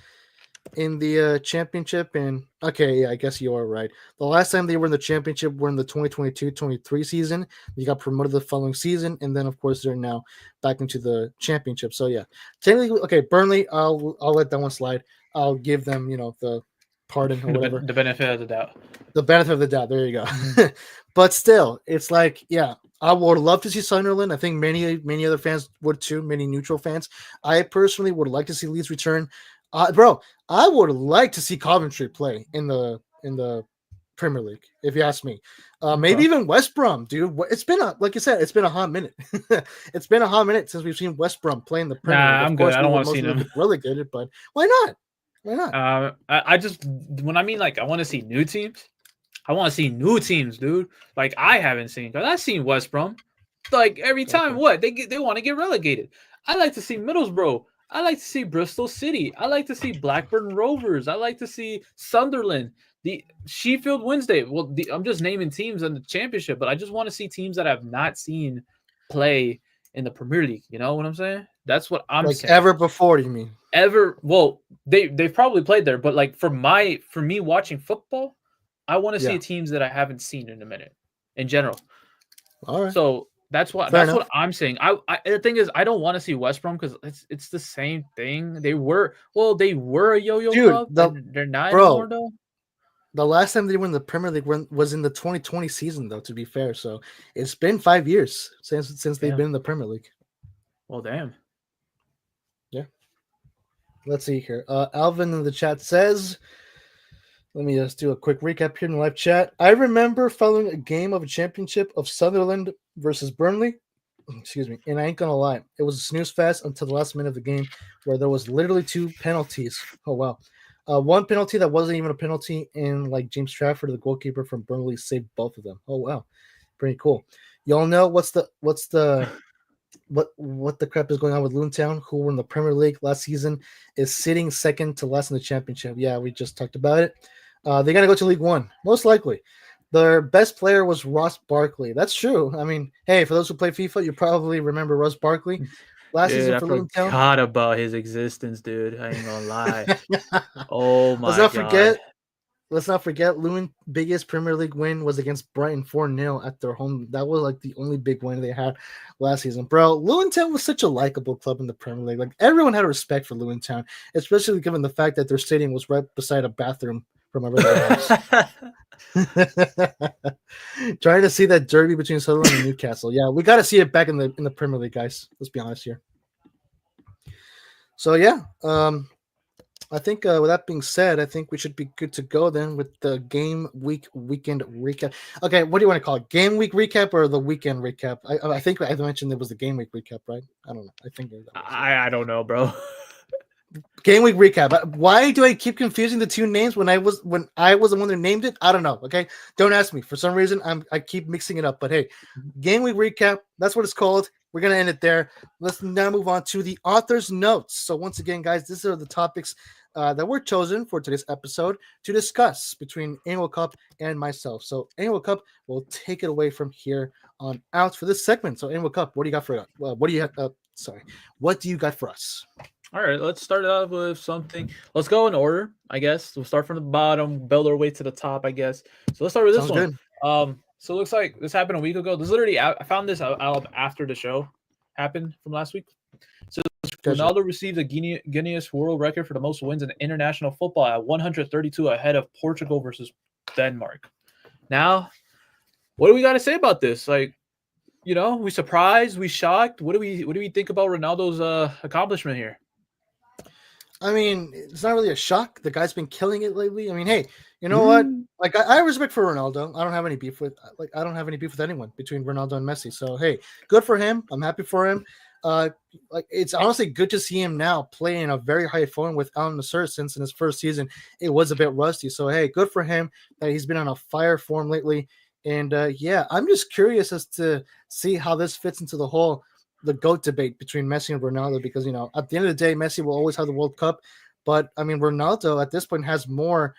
in the championship, and okay, yeah, I guess you are right. The last time they were in the championship were in the 2022-23 season. They got promoted the following season, and then of course they're now back into the championship. So yeah, technically, okay, Burnley, I'll let that one slide. I'll give them, the pardon or whatever.
The benefit of the doubt.
The benefit of the doubt. There you go. But still, it's like, yeah, I would love to see Sunderland. I think many other fans would too, many neutral fans. I personally would like to see Leeds return. Bro, I would like to see Coventry play in the Premier League, if you ask me. Maybe even West Brom, dude. It's been like you said, it's been a hot minute. It's been a hot minute since we've seen West Brom play in the Premier League.
I'm good. I don't want to see them
relegated, but why not? Why not?
I just, when I mean like I want to see new teams, I want to see new teams, dude. Like I haven't seen, because I've seen West Brom. Like every time, they want to get relegated. I like to see Middlesbrough. I like to see Bristol City. I like to see Blackburn Rovers. I like to see Sunderland. The Sheffield Wednesday. Well, I'm just naming teams in the championship, but I just want to see teams that I've not seen play in the Premier League. You know what I'm saying? That's what I'm
Like
saying.
ever before, you mean?
Well, they've probably played there, but like for me watching football, I want to see teams that I haven't seen in a minute in general.
All right.
So that's what I'm saying. I the thing is I don't want to see West Brom because it's the same thing. They were a yo-yo club. They're not anymore though.
The last time they won the Premier League was in the 2020 season, though. To be fair, so it's been 5 years since they've been in the Premier League.
Well, damn.
Yeah. Let's see here. Alvin in the chat says, let me just do a quick recap here in the live chat. I remember following a game of a championship of Sunderland versus Burnley. Excuse me. And I ain't going to lie. It was a snooze fest until the last minute of the game where there was literally 2 penalties. Oh, wow. One penalty that wasn't even a penalty, and like James Trafford, the goalkeeper from Burnley, saved both of them. Oh, wow. Pretty cool. Y'all know what the crap is going on with Luton, who were in the Premier League last season, is sitting second to last in the championship. Yeah, we just talked about it. They got to go to League One, most likely. Their best player was Ross Barkley. That's true. I mean, hey, for those who play FIFA, you probably remember Ross Barkley. Last season for Luton.
I forgot about his existence, dude. I ain't gonna lie. Oh my god.
Let's not forget Luton's biggest Premier League win was against Brighton 4-0 at their home. That was like the only big win they had last season. Bro, Luton was such a likable club in the Premier League. Like everyone had respect for Luton, especially given the fact that their stadium was right beside a bathroom from my regular house. Trying to see that derby between Sunderland and Newcastle. Yeah, we got to see it back in the Premier League, guys. Let's be honest here. So yeah, I think with that being said, I think we should be good to go then with the weekend recap. Okay, what do you want to call it? Game week recap or the weekend recap? I think I mentioned it was the game week recap, right? I don't know. I think
I don't know, bro.
Game week recap. Why do I keep confusing the two names when I was the one that named it? I don't know. Okay, don't ask me. For some reason, I keep mixing it up. But hey, game week recap. That's what it's called. We're gonna end it there. Let's now move on to the author's notes. So once again, guys, these are the topics that were chosen for today's episode to discuss between Annual Cup and myself. So Annual Cup will take it away from here on out for this segment. So Annual Cup, what do you got for us? What do you got for us?
All right, let's start off with something. Let's go in order, I guess. We'll start from the bottom, build our way to the top, I guess. So let's start with this one. Good. So it looks like this happened a week ago. This literally, I found this out after the show happened from last week. So Ronaldo received a Guinness World Record for the most wins in international football at 132, ahead of Portugal versus Denmark. Now, what do we got to say about this? Like, you know, we surprised, we shocked. What do we think about Ronaldo's accomplishment here?
I mean, it's not really a shock. The guy's been killing it lately. I mean, hey, you know what? Like, I have respect for Ronaldo. I don't have any beef with anyone between Ronaldo and Messi. So, hey, good for him. I'm happy for him. Like, it's honestly good to see him now play in a very high form with Al Nassr, since in his first season it was a bit rusty. So, hey, good for him that he's been on a fire form lately. And yeah, I'm just curious as to see how this fits into the GOAT debate between Messi and Ronaldo, because, you know, at the end of the day, Messi will always have the World Cup, but I mean, Ronaldo at this point has more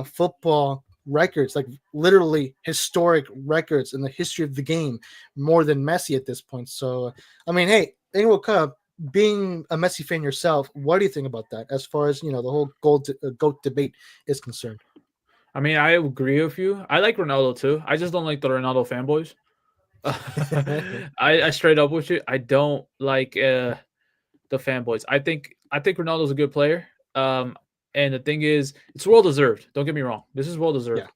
football records, like literally historic records in the history of the game, more than Messi at this point. So, I mean, hey, Annual Cup, being a Messi fan yourself, what do you think about that as far as, you know, the whole GOAT debate is concerned?
I mean, I agree with you. I like Ronaldo too. I just don't like the Ronaldo fanboys. I straight up with you. I don't like the fanboys. I think Ronaldo's a good player. And the thing is, it's well deserved. Don't get me wrong. This is well deserved. Yeah.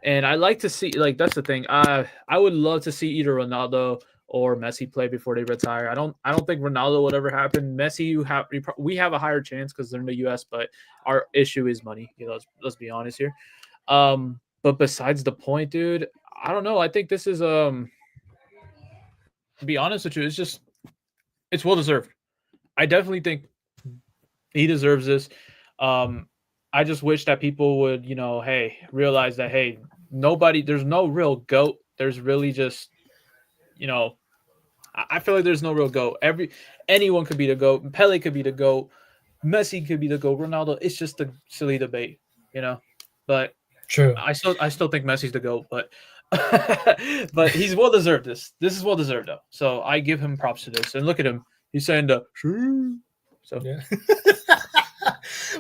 And I like to see, like, that's the thing. I would love to see either Ronaldo or Messi play before they retire. I don't think Ronaldo would ever happen. Messi, we have a higher chance because they're in the US, but our issue is money. You know, let's be honest here. But besides the point, dude, I don't know. I think this is to be honest with you, it's well deserved. I definitely think he deserves this. I just wish that people would, you know, hey, realize that, hey, there's no real GOAT. There's really just, you know, I feel like there's no real GOAT. Anyone could be the GOAT. Pele could be the GOAT. Messi could be the GOAT. Ronaldo. It's just a silly debate, you know. But
True.
I still think Messi's the GOAT. But but he's well deserved. This is well deserved though. So I give him props to this. And look at him. He's saying the so
Yeah.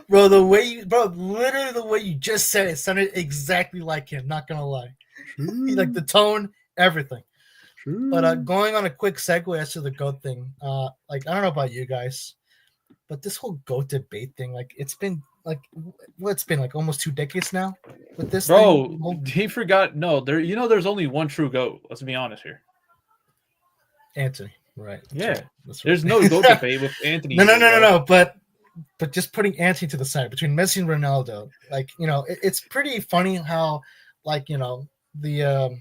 Bro, literally the way you just said it sounded exactly like him. Not gonna lie, like the tone, everything. But going on a quick segue as to the GOAT thing, like I don't know about you guys, but this whole GOAT debate thing, like it's been like what's been like almost 2 decades now with this
bro,
thing.
he forgot. No, there's only one true GOAT. Let's be honest here.
Anthony, right?
Yeah,
right. That's right.
There's no GOAT debate with Anthony.
No. But just putting Anthony to the side between Messi and Ronaldo, like it's pretty funny how, like the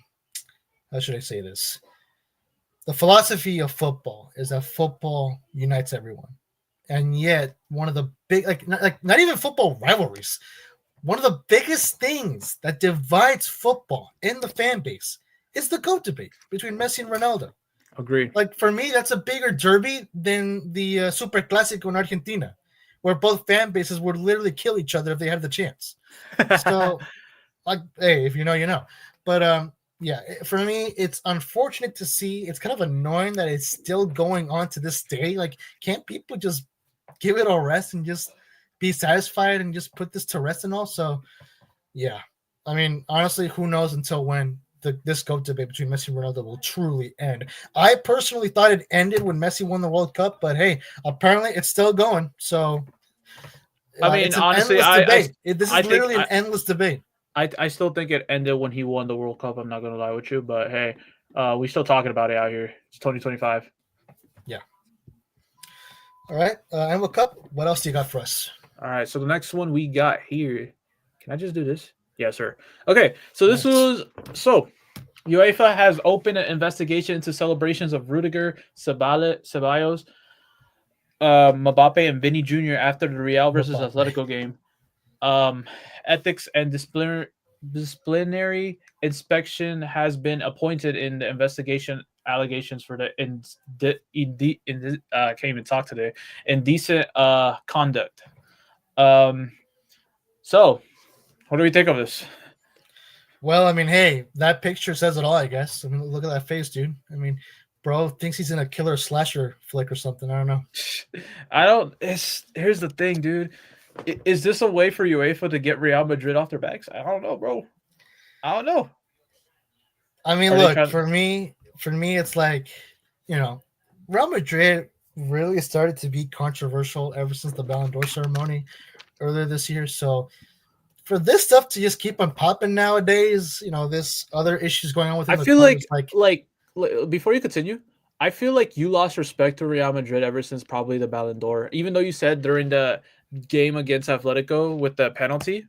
how should I say this? The philosophy of football is that football unites everyone, and yet one of the big not even football rivalries, one of the biggest things that divides football in the fan base is the GOAT debate between Messi and Ronaldo.
Agreed.
Like for me, that's a bigger derby than the Super Clásico in Argentina, where both fan bases would literally kill each other if they had the chance. So, like, hey, if you know, you know. But yeah, for me, it's unfortunate to see. It's kind of annoying that it's still going on to this day. Like, can't people just give it a rest and just be satisfied and just put this to rest and all? So, yeah, I mean, honestly, who knows until when this GOAT debate between Messi and Ronaldo will truly end. I personally thought it ended when Messi won the World Cup, but hey, apparently it's still going. So,
I mean, honestly,
this is literally an endless debate.
I still think it ended when he won the World Cup. I'm not going to lie with you, but hey, we still talking about it out here. It's 2025.
Yeah. All right, World Cup. What else do you got for us?
All right, so the next one we got here. Can I just do this? Yes, sir. Okay, so this was UEFA has opened an investigation into celebrations of Rudiger, Ceballos, Mbappe, and Vinny Jr. after the Real versus Atletico game. Ethics and disciplinary inspection has been appointed in the investigation allegations for the can't even talk today. Indecent conduct. So what do we think of this?
Well, I mean, hey, that picture says it all, I guess. I mean, look at that face, dude. I mean, bro thinks he's in a killer slasher flick or something. I don't know.
Here's the thing, dude. Is this a way for UEFA to get Real Madrid off their backs? I don't know, bro. I don't know.
I mean, look, for me, it's like, Real Madrid really started to be controversial ever since the Ballon d'Or ceremony earlier this year. So for this stuff to just keep on popping nowadays, this other issues going on with.
I feel like before you continue, I feel like you lost respect to Real Madrid ever since probably the Ballon d'Or. Even though you said during the game against Atletico with the penalty,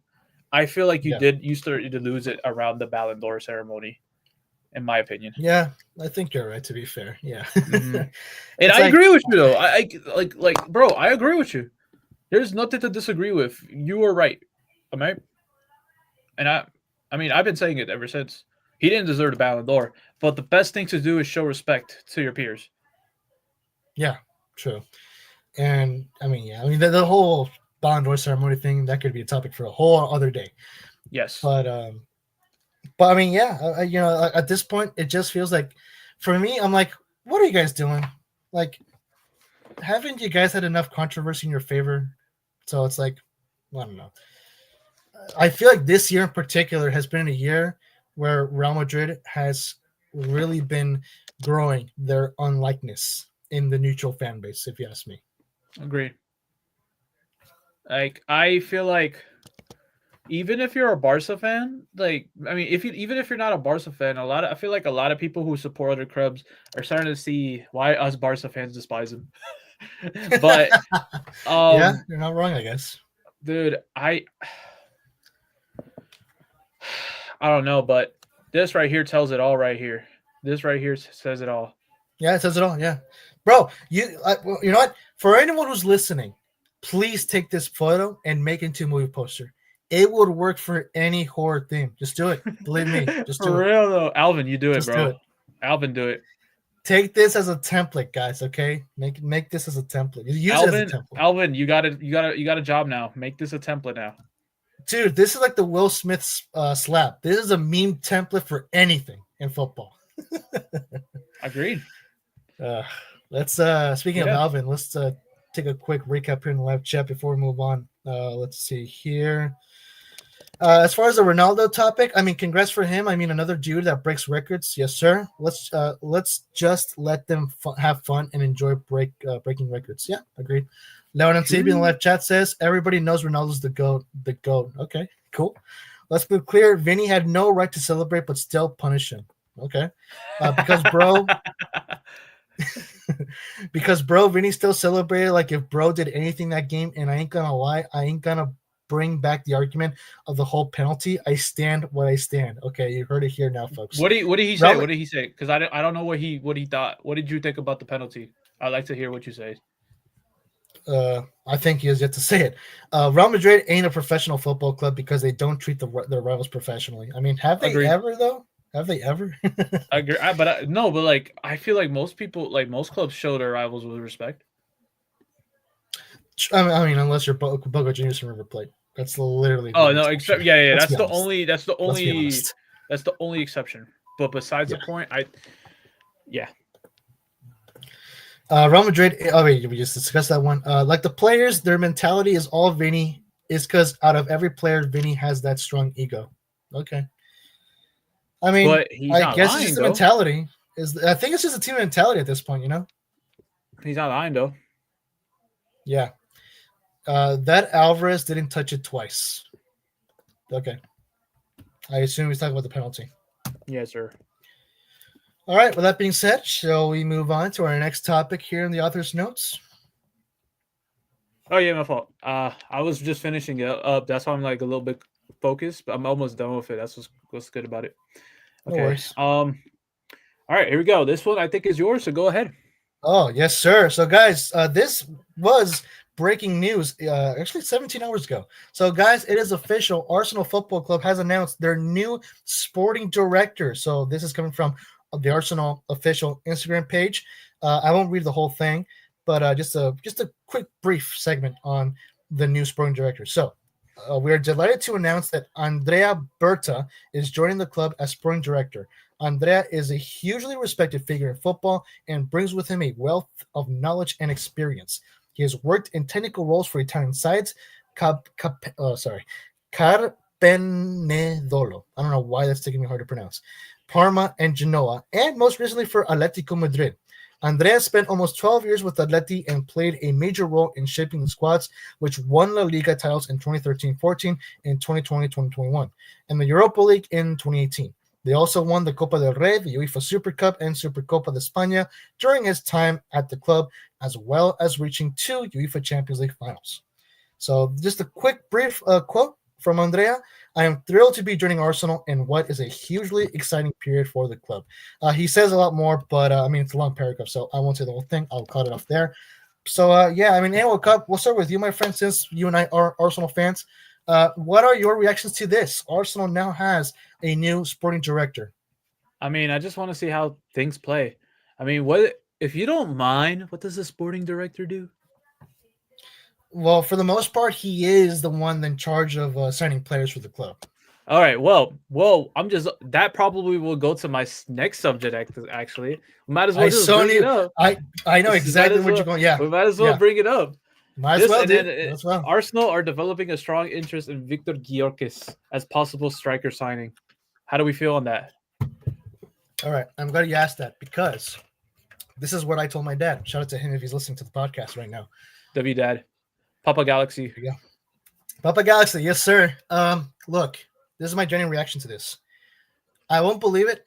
I feel like you started to lose it around the Ballon d'Or ceremony, in my opinion.
Yeah, I think you're right. To be fair, yeah.
Mm-hmm. And I agree with you though. I bro, I agree with you. There's nothing to disagree with. You were right. Am I? And I mean, I've been saying it ever since. He didn't deserve the Ballon d'Or, but the best thing to do is show respect to your peers.
Yeah, true. And I mean, the whole Ballon d'Or ceremony thing, that could be a topic for a whole other day.
Yes.
But I mean, yeah, at this point, it just feels like, for me, I'm like, what are you guys doing? Like, haven't you guys had enough controversy in your favor? So it's like, I don't know. I feel like this year in particular has been a year where Real Madrid has really been growing their unlikeness in the neutral fan base, if you ask me.
Agreed. Like, I feel like even if you're a Barca fan, even if you're not a Barca fan, I feel like a lot of people who support other clubs are starting to see why us Barca fans despise them. But
yeah, you're not wrong, I guess.
Dude, I don't know, but this right here tells it all right here. This right here says it all.
Yeah, it says it all. Yeah. Bro, you know what? For anyone who's listening, please take this photo and make it into a movie poster. It would work for any horror theme. Just do it. Believe me. Just do it.
For real, though. Alvin, you do it,
Just
bro.
do it.
Alvin, do it.
Take this as a template, guys. Okay, make this as a template. Use it as a template,
Alvin, you got a job now. Make this a template now.
dude. This is like the Will Smith slap. This is a meme template for anything in football.
Agreed.
Let's speaking of Alvin, let's take a quick recap here in the live chat before we move on. Let's see here. As far as the Ronaldo topic, I mean, congrats for him. I mean, another dude that breaks records. Yes, sir. Let's just let them have fun and enjoy breaking records. Yeah, agreed. Leon TV in the live chat says everybody knows Ronaldo's the GOAT. The GOAT. Okay, cool. Let's be clear. Vinny had no right to celebrate, but still punish him. Okay, because bro, Vinny still celebrated like if bro did anything that game. And I ain't gonna lie, I ain't gonna bring back the argument of the whole penalty. I stand what I stand. Okay, you heard it here now, folks.
What did he say? What did he say? Because I don't know what he thought. What did you think about the penalty? I'd like to hear what you say.
I think he has yet to say it. Real Madrid ain't a professional football club because they don't treat their rivals professionally. I mean, have they ever though? Have they ever?
I agree, but like I feel like most people, like most clubs, show their rivals with respect.
I mean, unless you're Boca Juniors from River Plate. That's literally.
Oh no, except yeah. That's the only exception. But besides the point,
Real Madrid. Oh wait, we just discussed that one. Like the players, their mentality is all Vinny. Is because out of every player, Vinny has that strong ego. Okay. I mean, I guess it's just the mentality. I think it's just a team mentality at this point, you know?
He's not lying, though.
Yeah. That Alvarez didn't touch it twice. Okay. I assume he's talking about the penalty.
Yes, sir.
All right. With that being said, shall we move on to our next topic here in the author's notes?
Oh, yeah, my fault. I was just finishing it up. That's why I'm like a little bit focused, but I'm almost done with it. That's what's good about it. Okay.
No worries.
All right, here we go. This one I think is yours, so go ahead.
Oh, yes, sir. So, guys, this was breaking news actually 17 hours ago. So, guys, it is official. Arsenal Football Club has announced their new sporting director. So, this is coming from the Arsenal official Instagram page. I won't read the whole thing, but just a quick brief segment on the new sporting director. So, we are delighted to announce that Andrea Berta is joining the club as sporting director. Andrea is a hugely respected figure in football and brings with him a wealth of knowledge and experience. He has worked in technical roles for Italian sides, Carpenedolo. I don't know why that's taking me hard to pronounce. Parma and Genoa, and most recently for Atletico Madrid. Andrea spent almost 12 years with Atleti and played a major role in shaping the squads, which won La Liga titles in 2013-14 and 2020-2021, and the Europa League in 2018. They also won the Copa del Rey, the UEFA Super Cup, and Supercopa de España during his time at the club, as well as reaching 2 UEFA Champions League finals. So just a quick brief quote from Andrea. I am thrilled to be joining Arsenal in what is a hugely exciting period for the club. He says a lot more, but I mean, it's a long paragraph, so I won't say the whole thing. I'll cut it off there. So, yeah, I mean, AWO Cup, we'll start with you, my friend, since you and I are Arsenal fans. What are your reactions to this? Arsenal now has a new sporting director.
I mean, I just want to see how things play. I mean, what if you don't mind, what does the sporting director do?
Well, for the most part, he is the one in charge of signing players for the club.
All right. Well, that probably will go to my next subject. Actually, we might as well just bring it up.
I know exactly what you're going. Yeah,
we might as well bring it up.
Might as well, dude.
Arsenal are developing a strong interest in Victor Gyokeres as possible striker signing. How do we feel on that?
All right, I'm glad you asked that because this is what I told my dad. Shout out to him if he's listening to the podcast right now.
W Dad. Papa Galaxy.
Yeah. Papa Galaxy, yes, sir. Look, this is my genuine reaction to this. I won't believe it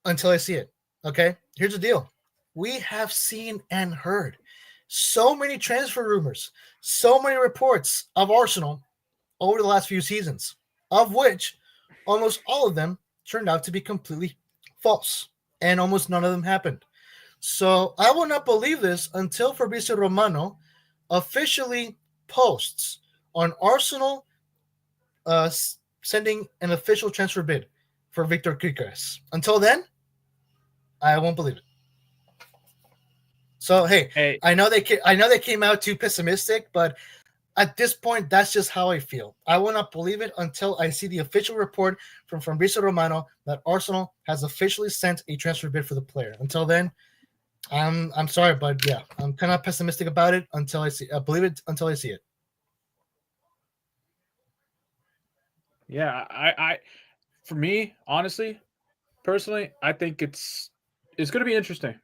until I see it. Okay? Here's the deal. We have seen and heard so many transfer rumors, so many reports of Arsenal over the last few seasons, of which almost all of them turned out to be completely false, and almost none of them happened. So I will not believe this until Fabrizio Romano officially posts on Arsenal sending an official transfer bid for Victor Gyokeres. Until then, I won't believe it. So hey,
Hey,
I know they came out too pessimistic, but at this point, that's just how I feel. I will not believe it until I see the official report from Fabrizio Romano that Arsenal has officially sent a transfer bid for the player. Until then, I'm sorry, but yeah, I'm kind of pessimistic about it until I believe it until I see it.
yeah, for me, honestly, personally, I think it's going to be interesting.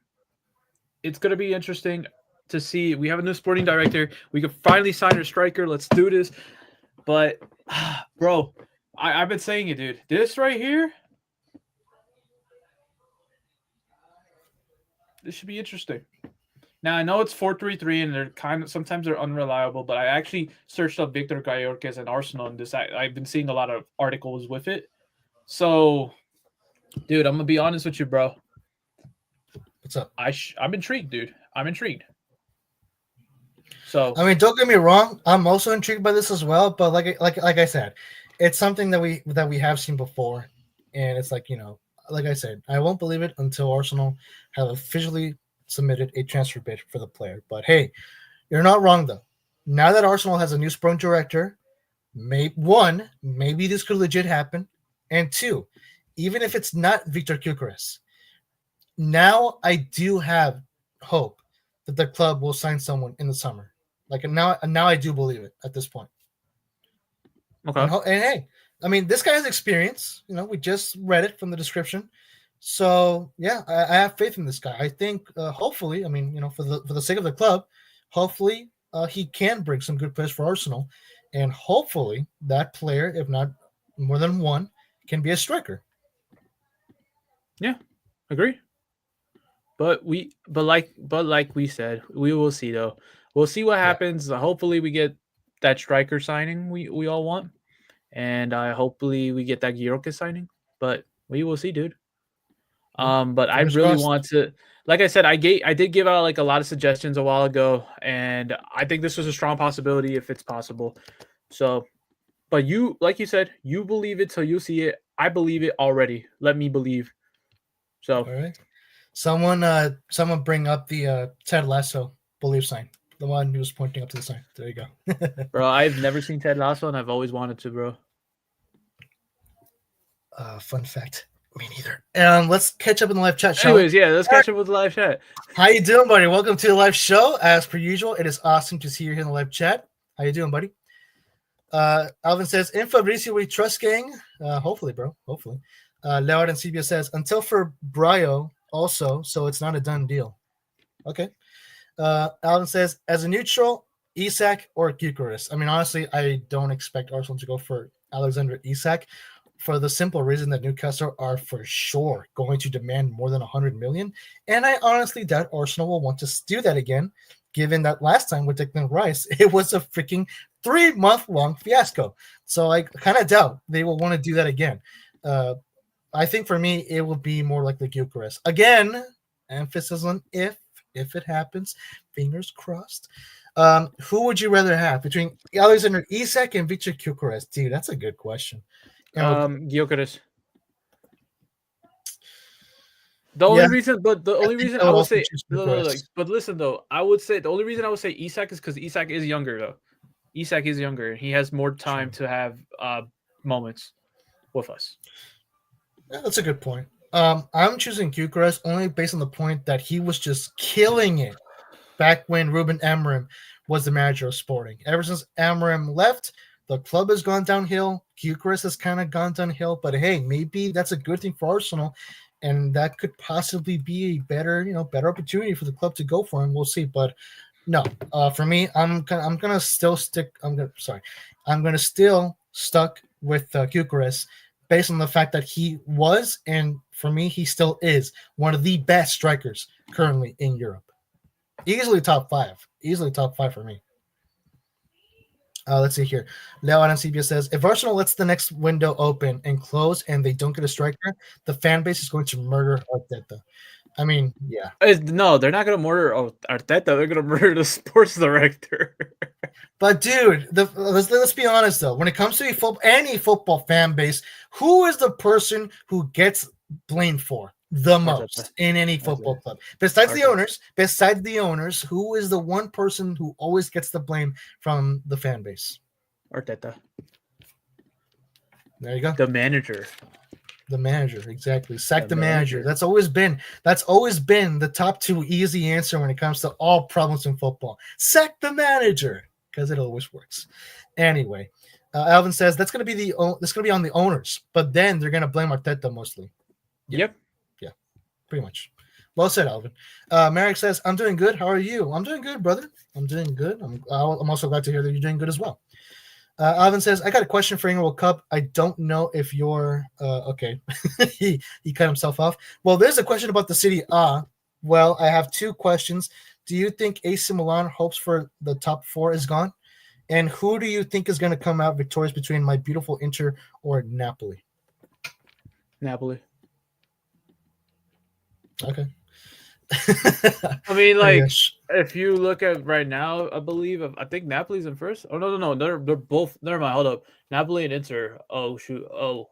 It's going to be interesting to see. We have a new sporting director. We could finally sign our striker. Let's do this. But, bro, I've been saying it, dude. This right here, this should be interesting. Now I know it's 4-3-3, and they're sometimes they're unreliable. But I actually searched up Victor Gyokeres and Arsenal, and I've been seeing a lot of articles with it. So, dude, I'm gonna be honest with you, bro.
What's up?
I'm intrigued, dude. I'm intrigued. So
I mean, don't get me wrong. I'm also intrigued by this as well. But like I said, it's something that we have seen before, and it's like, like I said, I won't believe it until Arsenal have officially submitted a transfer bid for the player. But hey, you're not wrong though. Now that Arsenal has a new sporting director, maybe this could legit happen, and two, even if it's not Victor Gyokeres, now I do have hope that the club will sign someone in the summer. Like now I do believe it at this point.
okay.
And hey, I mean, this guy has experience. We just read it from the description. So yeah, I have faith in this guy. I think hopefully, I mean, for the sake of the club, hopefully he can bring some good players for Arsenal, and hopefully that player, if not more than one, can be a striker.
Yeah, agree. But like we said, we will see though. We'll see what happens. Hopefully we get that striker signing we all want, and hopefully we get that Gyokeres signing. But we will see, dude. But I really want to, like I said, I did give out like a lot of suggestions a while ago, and I think this was a strong possibility if it's possible. So, but you, like you said, you believe it till you see it. I believe it already. Let me believe. So,
all right. Someone bring up the Ted Lasso belief sign. The one who was pointing up to the sign. There you go.
bro, I've never seen Ted Lasso, and I've always wanted to, bro.
Fun fact. Me neither. Let's catch up in the live chat show.
Anyways, let's catch up with the live chat.
How you doing, buddy? Welcome to the live show. As per usual, it is awesome to see you here in the live chat. How you doing, buddy? Alvin says, in Fabricio we trust, gang. Hopefully, bro. Hopefully. Leod and CBS says, until for Brio also, so it's not a done deal. Okay. Alvin says, as a neutral, Isak or Gyokeres. I mean, honestly, I don't expect Arsenal to go for Alexander Isak for the simple reason that Newcastle are for sure going to demand more than 100 million. And I honestly doubt Arsenal will want to do that again, given that last time with Declan Rice, it was a freaking 3-month-long fiasco. So I kind of doubt they will want to do that again. I think for me, it will be more like the Gyokeres. Again, emphasis on if it happens, fingers crossed. Who would you rather have between Alexander Isak and Victor Gyokeres? Dude, that's a good question.
Gyokeres. The only reason I would say, but listen though, I would say the only reason I would say Isak is because Isak is younger though. Isak is younger. He has more time to have moments with us.
Yeah, that's a good point. I'm choosing Gyokeres only based on the point that he was just killing it back when Ruben Amorim was the manager of Sporting. Ever since Amorim left, the club has gone downhill. Gyokeres has kind of gone downhill. But hey, maybe that's a good thing for Arsenal, and that could possibly be a better opportunity for the club to go for him. We'll see. But no, for me, I'm gonna still stuck with Gyokeres based on the fact that he was, and for me, he still is one of the best strikers currently in Europe. Easily top 5. Easily top 5 for me. Let's see here. Leo on CBS says, if Arsenal lets the next window open and close and they don't get a striker, the fan base is going to murder Arteta. I mean, yeah.
No, they're not going to murder Arteta. They're going to murder the sports director.
But, dude, let's be honest, though. When it comes to any football fan base, who is the person who gets blamed for? the
Arteta.
most in any
That's
football
it.
club? Besides the
Arteta.
owners, who is the one person who always gets the blame from the fan base?
Arteta.
There you go.
The manager.
The manager, exactly. Sack the
The
manager.
manager.
That's always been the top two easy answer when it comes to all problems in football. Sack the manager, because it always works. Anyway, Alvin says that's gonna be on the owners, but then they're gonna blame Arteta mostly.
Yep.
Yeah, pretty much. Well said, Alvin. Merrick says, "I'm doing good. How are you?" I'm doing good, brother. I'm doing good. I'm also glad to hear that you're doing good as well. Alvin says, "I got a question for World Cup. I don't know if you're okay." he cut himself off. Well, there's a question about the City A. Well, I have two questions. Do you think AC Milan hopes for the top 4 is gone? And who do you think is going to come out victorious between my beautiful Inter or Napoli?
Napoli.
Okay.
I mean, like,
Yes.
if you look at right now, I think Napoli's in first. Oh no, they're both. Never mind. Hold up, Napoli and Inter. Oh shoot. Oh,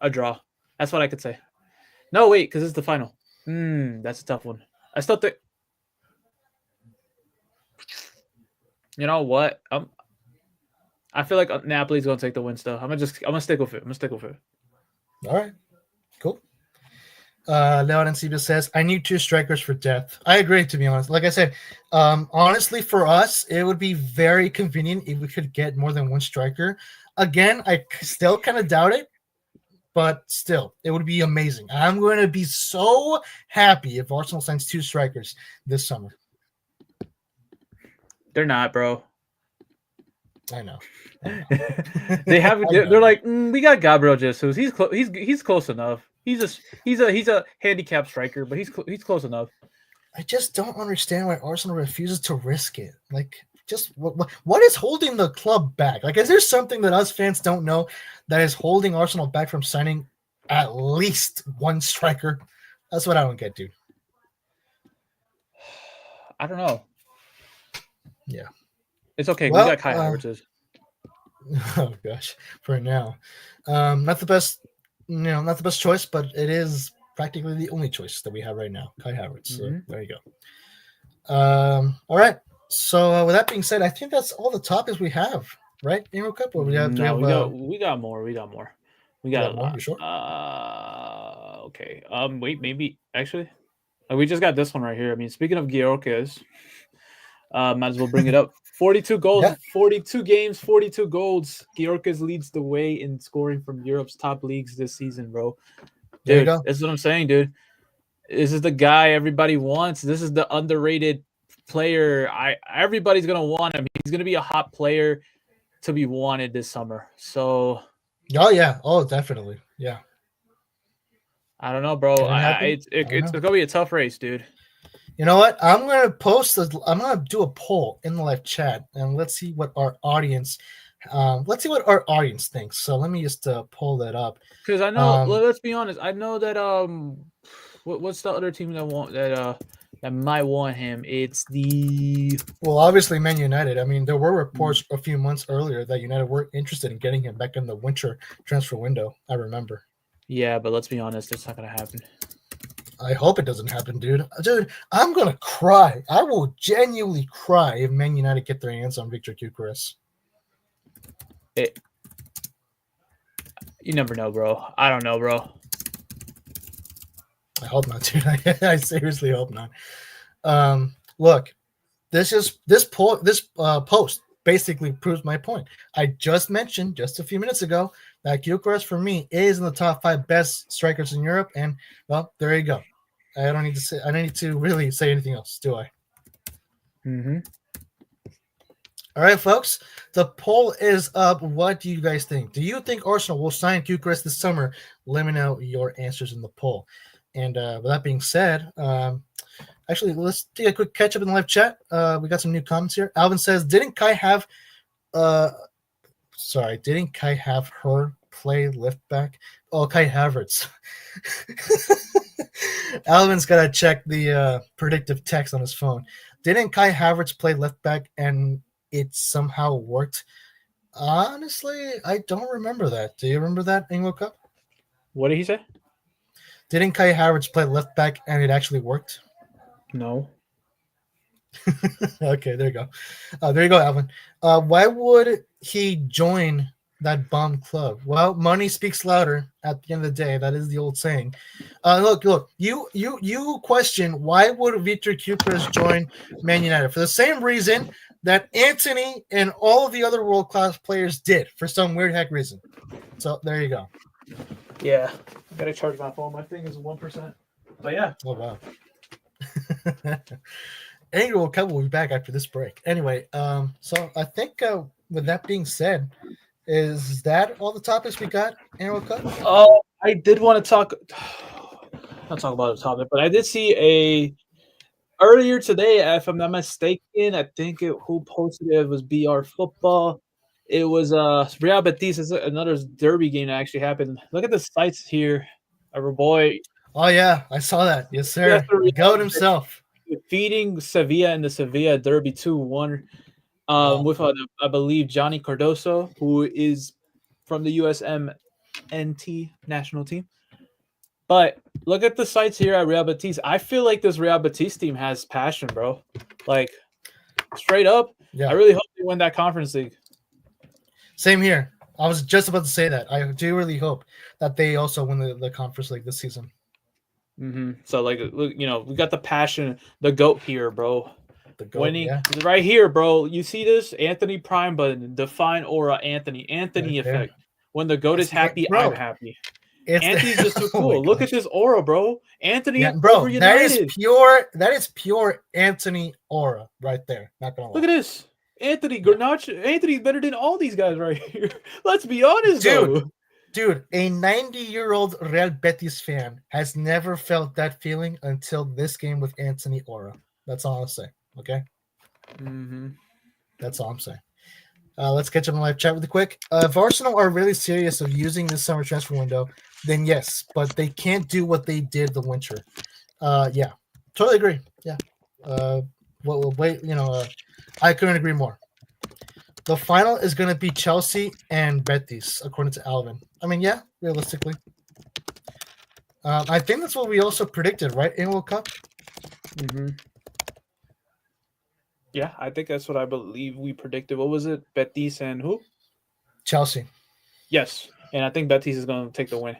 a draw. That's what I could say. No, wait, because it's the final. That's a tough one. I still think. You know what? I feel like Napoli's gonna take the win. Still, I'm gonna stick with it.
All right. Cool. Leon Ancibia says, I need 2 strikers for depth. I agree, to be honest. Like I said, honestly, for us, it would be very convenient if we could get more than 1 striker. Again, I still kind of doubt it, but still, it would be amazing. I'm going to be so happy if Arsenal signs 2 strikers this summer.
They're not, bro.
I know.
They have. They're like, we got Gabriel Jesus. He's close enough. He's a handicapped striker, but he's close enough.
I just don't understand why Arsenal refuses to risk it. Like, just what is holding the club back? Like, is there something that us fans don't know that is holding Arsenal back from signing at least 1 striker? That's what I don't get, dude.
I don't know.
Yeah,
it's okay.
Well,
we got Kai Havertz.
Oh gosh, for now, not the best choice, but it is practically the only choice that we have right now. Kai Havertz. So there you go. All right. So with that being said, I think that's all the topics we have, right? Euro Cup, or we got
more. We got a lot.
Sure?
Okay. Wait, maybe actually, we just got this one right here. I mean, speaking of Gyokeres, might as well bring it up. 42 goals, 42 games, 42 goals. Gyokeres leads the way in scoring from Europe's top leagues this season, bro. Dude, that's what I'm saying, dude. This is the guy everybody wants. This is the underrated player. Everybody's gonna want him. He's gonna be a hot player to be wanted this summer. So,
definitely, yeah.
I don't know, bro. It's gonna be a tough race, dude.
You know what? I'm gonna do a poll in the live chat, and let's see what our audience thinks. So let me just pull that up.
Because I know, let's be honest. I know that what's the other team that might want him? It's
obviously Man United. I mean, there were reports a few months earlier that United were interested in getting him back in the winter transfer window. I remember.
Yeah, but let's be honest, it's not gonna happen.
I hope it doesn't happen, dude. Dude, I'm going to cry. I will genuinely cry if Man United get their hands on Victor Gyokeres. You
never know, bro. I don't know, bro.
I hope not, dude. I seriously hope not. Look, this post basically proves my point. I just mentioned just a few minutes ago that Gyokeres for me is in the top 5 best strikers in Europe, and well, there you go. I don't need to really say anything else, do I? All right, folks. The poll is up. What do you guys think? Do you think Arsenal will sign Gyokeres this summer? Let me know your answers in the poll. And with that being said, actually, let's take a quick catch up in the live chat. We got some new comments here. Alvin says, didn't Kai have her play left back? Oh, Kai Havertz. Alvin's got to check the predictive text on his phone. Didn't Kai Havertz play left back and it somehow worked? Honestly, I don't remember that. Do you remember that in World Cup?
What did he say?
Didn't Kai Havertz play left back and it actually worked?
No.
Okay, there you go. There you go, Alvin. Why would he join that bum club? Well, money speaks louder at the end of the day. That is the old saying. Look. You question why would Victor Gyokeres join Man United for the same reason that Anthony and all of the other world-class players did for some weird heck reason. So there you go.
Yeah. I gotta charge my phone. My thing is 1%. But yeah.
Oh wow. Anyway, we'll be back after this break. Anyway, so I think with that being said, is that all the topics we got in World Cup?
Oh, I did want to not talk about the topic, but I did see earlier today, if I'm not mistaken, I think who posted it was BR Football. It was Real Betis. Is another derby game that actually happened. Look at the sites here. Our boy.
Oh yeah, I saw that. Yes, sir. The goat himself.
Defeating Sevilla in the Sevilla Derby 2-1 with, I believe, Johnny Cardoso, who is from the USMNT national team. But look at the sites here at Real Betis. I feel like this Real Betis team has passion, bro. Like, straight up, I really hope they win that Conference League.
Same here. I was just about to say that. I do really hope that they also win the Conference League this season.
Mm-hmm. So, like, look, we got the passion, the GOAT here, bro.
The GOAT,
winning right here, bro. You see this? Anthony Prime button, define aura, Anthony right effect. There. When the GOAT is happy, I'm happy. Anthony's just too cool. Look at this aura, bro. Anthony,
bro, that is pure Anthony aura right there. Not gonna lie.
Look at this. Anthony Garnacho. Anthony's better than all these guys right here. Let's be honest, though.
Dude, a 90-year-old Real Betis fan has never felt that feeling until this game with Anthony Aura. That's all I'll say. Okay?
Mm-hmm.
That's all I'm saying. Let's catch up on live chat really quick. If Arsenal are really serious of using this summer transfer window, then yes, but they can't do what they did the winter. Yeah, totally agree. Yeah. Wait, I couldn't agree more. The final is going to be Chelsea and Betis, according to Alvin. I mean, yeah, realistically. I think that's what we also predicted, right, in World Cup?
Mm-hmm. Yeah, I think that's what I believe we predicted. What was it? Betis and who?
Chelsea.
Yes, and I think Betis is going to take the win.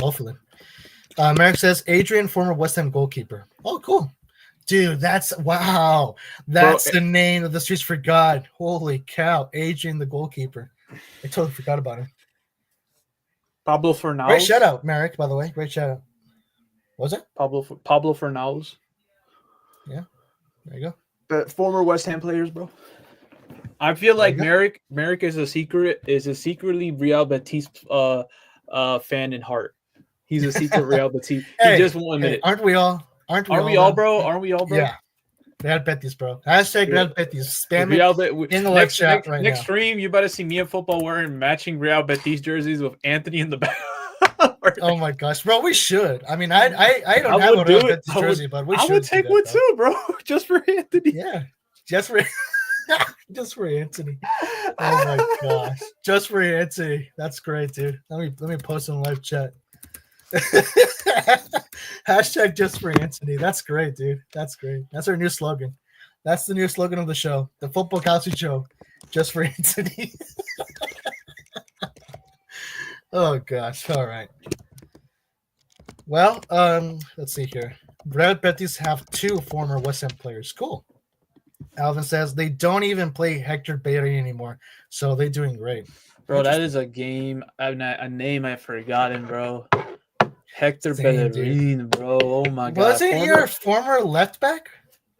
Hopefully. Merrick says, Adrian, former West Ham goalkeeper. Oh, cool. Dude, wow. That's the name of the streets for God. Holy cow. Adrian, the goalkeeper. I totally forgot about him.
Pablo Fernandes.
Great shout out, Merrick, by the way. Great shout out. Was it?
Pablo Fernandes.
Yeah. There you go.
But former West Ham players, bro. I feel like Merrick is secretly Real Betis fan in heart. He's a secret Real Betis. He just won't admit it.
Aren't we all?
Aren't we all, bro? Aren't we all, bro?
Yeah. Real Betis, bro. Hashtag Real Betis. Spam it in the live chat right now.
Next stream, you better see me and Football wearing matching Real Betis jerseys with Anthony in the back.
Oh my gosh, bro, we should. I mean, I don't have a Real Betis jersey, but we should.
I would take one too, bro, just for Anthony.
Yeah, just for Anthony. Oh my gosh, just for Anthony. That's great, dude. Let me post in the live chat. Hashtag just for Anthony. That's great, dude. That's great. That's our new slogan. That's the new slogan of the show. The Football Council Show. Just for Anthony. Oh gosh. All right. Well, let's see here. Real Betis have 2 former West Ham players. Cool. Alvin says they don't even play Hector Bellerin anymore, so they're doing great.
Bro, that is a name I've forgotten, bro. Hector Bellerin, bro. Oh my god.
Wasn't your former left back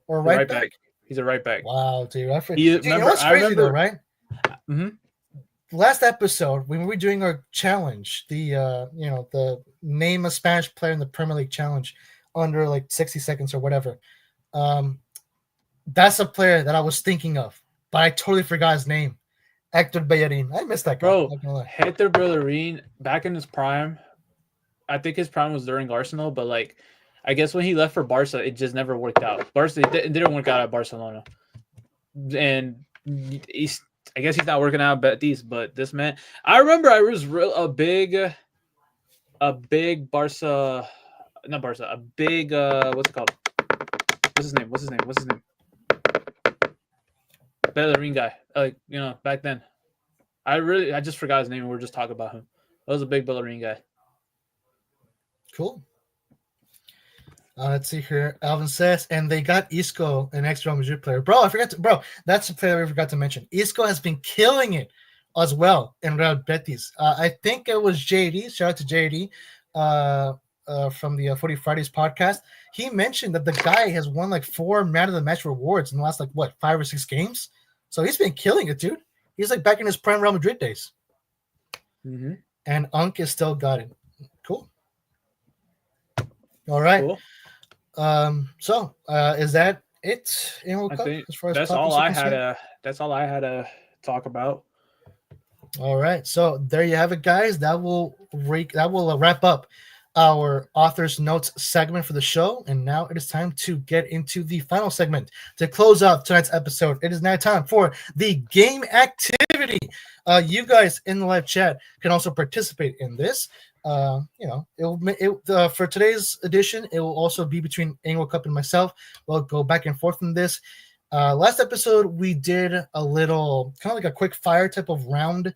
or right back?
He's a right back.
Wow, dude. You know what's crazy though, right?
Mm-hmm.
Last episode, when we were doing our challenge, the name a Spanish player in the Premier League challenge under like 60 seconds or whatever. That's a player that I was thinking of, but I totally forgot his name. Hector Bellerin. I missed that guy.
Bro, Hector Bellerin, back in his prime, I think his prime was during Arsenal, but like, I guess when he left for Barca, it just never worked out. It didn't work out at Barcelona. And I guess he's not working out at Betis, but this man, I remember I was a big a big Barca, not Barca, a big what's it called? What's his name? Bellerin guy. Like, back then. I just forgot his name and we were just talking about him. That was a big Bellerin guy.
Cool. Let's see here. Alvin says, and they got Isco, an ex-Real Madrid player. Bro, that's a player we forgot to mention. Isco has been killing it as well in Real Betis. I think it was JD. Shout out to JD from the 40 Fridays podcast. He mentioned that the guy has won like 4 man of the match rewards in the last 5 or 6 games. So he's been killing it, dude. He's like back in his prime Real Madrid days.
Mm-hmm.
And Unk is still got it. Cool. All right.
Cool.
So is that it?
I think that's all I had to talk about.
All right. So there you have it, guys. That will wrap up our author's notes segment for the show. And now it is time to get into the final segment to close out tonight's episode. It is now time for the game activity. You guys in the live chat can also participate in this. For today's edition, it will also be between Anglo Cup and myself. We'll go back and forth in this. Last episode, we did a little kind of like a quick fire type of round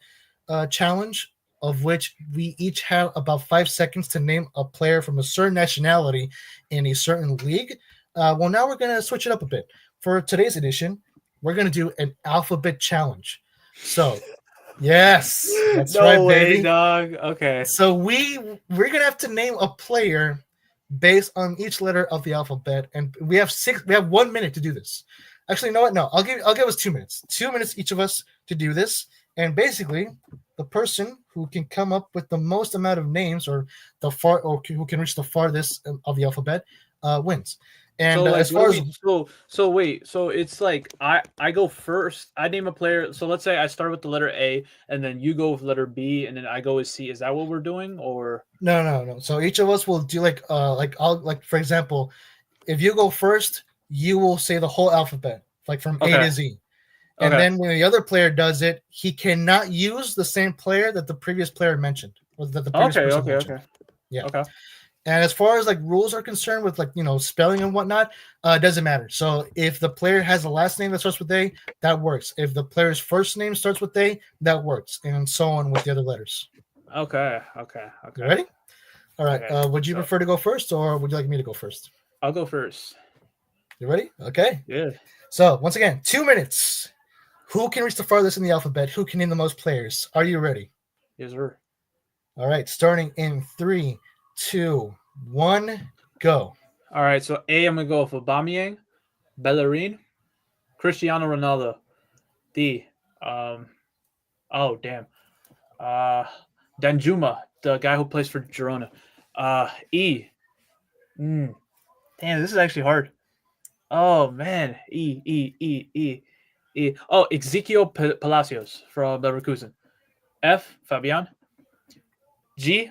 challenge, of which we each have about 5 seconds to name a player from a certain nationality in a certain league. Well, now we're going to switch it up a bit. For today's edition, we're going to do an alphabet challenge. So, yes, that's right, baby.
Dog. Okay.
So we're going to have to name a player based on each letter of the alphabet, and we have 1 minute to do this. Actually, you know what? No, I'll give us 2 minutes. 2 minutes each of us to do this. And basically, the person who can come up with the most amount of names or who can reach the farthest of the alphabet wins. And
so it's like I go first. I name a player. So let's say I start with the letter A, and then you go with letter B, and then I go with C. Is that what we're doing, or
no? So each of us will do for example, if you go first, you will say the whole alphabet, like from A to Z. And then when the other player does it, he cannot use the same player that the previous player mentioned. Or that the previous person mentioned. Yeah. Okay. And as far as rules are concerned with spelling and whatnot, it doesn't matter. So if the player has a last name that starts with A, that works. If the player's first name starts with A, that works. And so on with the other letters.
Okay.
You ready? All right. Okay. Would you prefer to go first, or would you like me to go first?
I'll go first.
You ready? Okay.
Yeah.
So once again, 2 minutes. Who can reach the farthest in the alphabet? Who can name the most players? Are you ready?
Yes, sir.
All right. Starting in 3, 2, 1, go.
All right. So A, I'm going to go with Aubameyang, Bellerin, Cristiano Ronaldo. D. Danjuma, the guy who plays for Girona. E. Damn, this is actually hard. Oh, man. E. Oh, Ezekiel Palacios from Leverkusen. F, Fabian. G.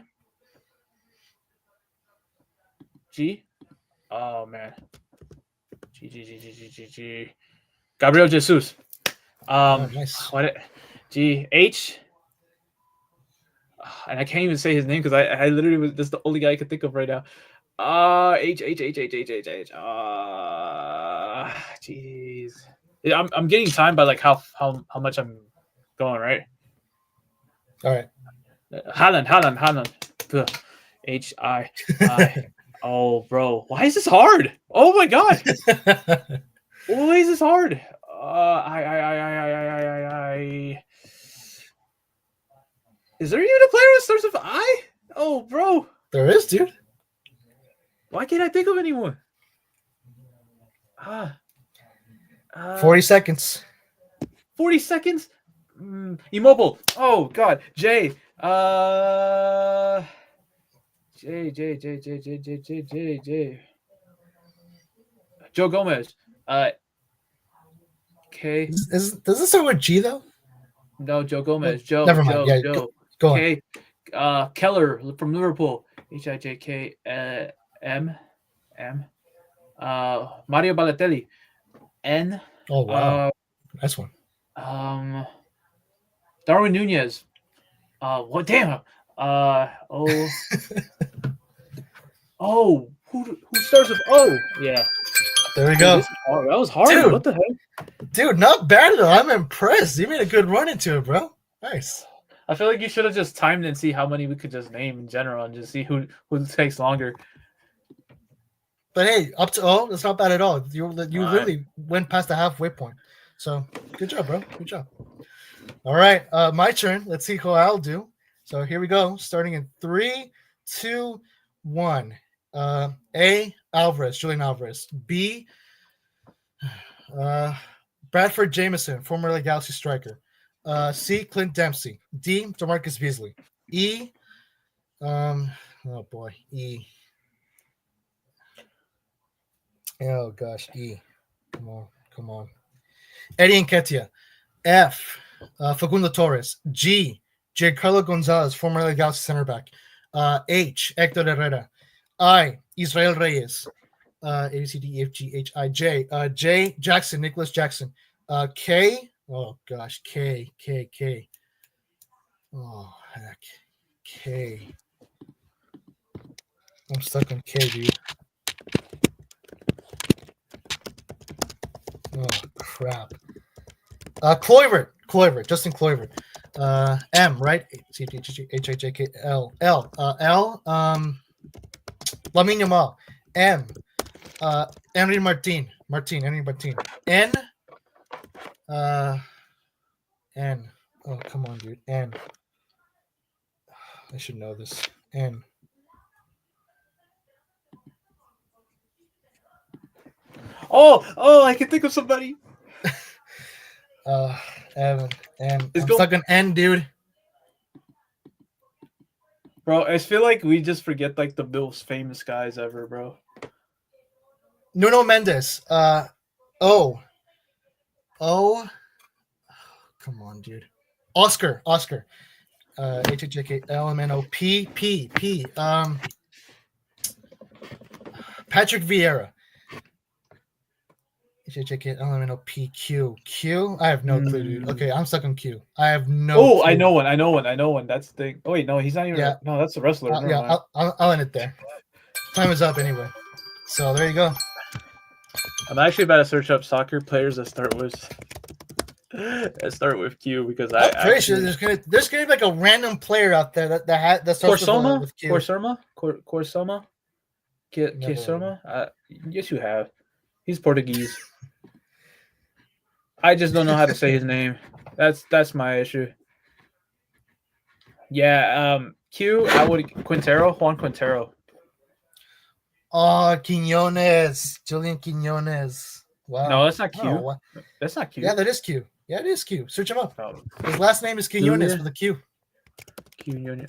Oh, man. G. Gabriel Jesus.
Nice.
G. H. And I can't even say his name because I literally that's the only guy I could think of right now. H. Jeez. I'm getting time by how much I'm going, right?
All right.
Haaland. H-I. Oh, bro. Why is this hard? Oh, my God. Why is this hard? Is there even a player that starts with I? Oh, bro.
There is, dude.
Why can't I think of anyone?
40 seconds.
40 seconds? Immobile. Oh, God. J. J. Joe Gomez. K.
Does this start with G, though?
No, Joe Gomez. Joe.
Never mind.
Joe.
Go
K. Keller from Liverpool. H-I-J-K-M. Mario Balotelli. N.
Oh, wow. Nice one.
Darwin Nunez. What? Damn. Oh. Oh, who starts with O? Yeah.
There we
Dude,
go.
that was hard.
Dude.
What the heck?
Dude, not bad though. I'm impressed. You made a good run into it, bro. Nice.
I feel like you should have just timed and see how many we could just name in general and just see who takes longer.
But hey, up to that's not bad at all. You literally
right.
went past the halfway point. So good job, bro. Good job. All right, my turn. Let's see how I'll do. So here we go. Starting in 3, 2, 1. A. Alvarez, Julian Alvarez. B. Bradford Jameson, formerly Galaxy striker. C. Clint Dempsey. D. DeMarcus Beasley. E. Oh boy, E. Oh gosh, E. Come on. Eddie Nketiah. F. Facundo Torres. G. Giancarlo Gonzalez, formerly Galaxy center back. H. Hector Herrera. I. Israel Reyes. A, B, C, D, E, F, G, H, I, J. J. Jackson, Nicholas Jackson. K. Oh gosh, K. Oh heck, K. I'm stuck on K, dude. Oh crap. Kluivert, Justin Kluivert. M, right? C, D, G, H, I, J, K, L. L. Lamine Yamal. M. Henry Martin. N. N. Oh, come on, dude. N. I should know this. N.
Oh, I can think of somebody.
Evan. N.
It's
I'm
go-
stuck on N, dude.
Bro, I feel like we just forget like the most famous guys ever, bro.
Nuno Mendes. O. Come on, dude. Oscar. HHKLMNO P. Patrick Vieira. HHKLMNO Q. I have no clue, dude. Okay, I'm stuck on Q. I have no.
Oh,
clue.
I know one. That's the thing. Oh wait, no, he's not even.
Yeah.
No, that's the wrestler.
Yeah, I'll end it there. Time is up anyway. So there you go.
I'm actually about to search up soccer players that start with Q because
I'm pretty sure there's gonna be like a random player out there that starts with Q.
Corsoma. Yes, you have. He's Portuguese. I just don't know how to say his name. That's my issue. Yeah, Q. I would Juan Quintero.
Oh, Quiñones, Julian Quiñones. Wow.
No, that's not Q.
Oh,
that's not Q.
Yeah, that is Q. Yeah, it is Q. Search him up.
Oh.
His last name is Quiñones with a Q.
Q.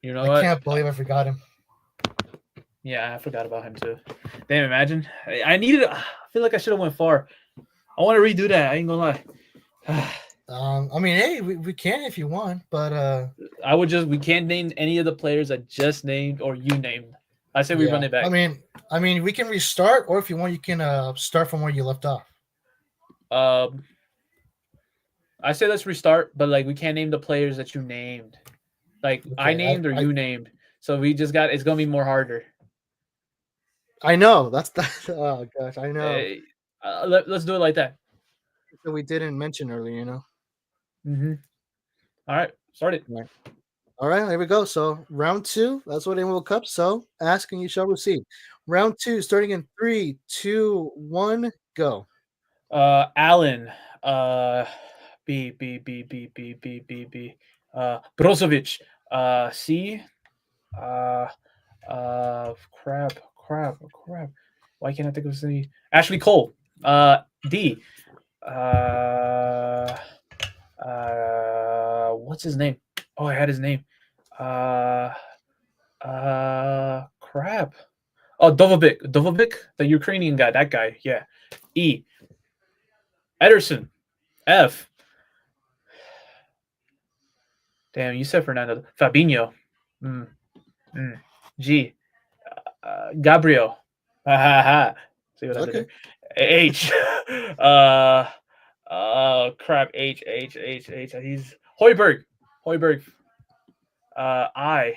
You know
I
what?
can't believe I forgot him.
Yeah, I forgot about him too. Damn, imagine. I feel like I should have went far. I want to redo that. I ain't gonna lie.
I mean, hey, we can if you want, but
we can't name any of the players I just named or you named. I say we run it back.
I mean, we can restart, or if you want, you can start from where you left off.
I say let's restart, but like we can't name the players that you named. Like okay, I named or you named. So we just it's gonna be more harder.
I know. That's that. Oh gosh, I know.
Let's do it like that.
So we didn't mention earlier, you know.
Mm-hmm. All right, start it.
All right, here we go. So round 2. That's what World Cup. So ask and you shall receive. Round 2, starting in 3, 2, 1, go.
Allen. B. Brozovic. C. Crap. Why can't I think of C? Ashley Cole. D. What's his name? Oh, I had his name. Crap. Oh, Dovovik, the Ukrainian guy. That guy. Yeah. E. Ederson. F. Damn, you said Fernando. Fabinho. G. Gabriel. See what I did there? H. Crap. H. He's Hoiberg.
I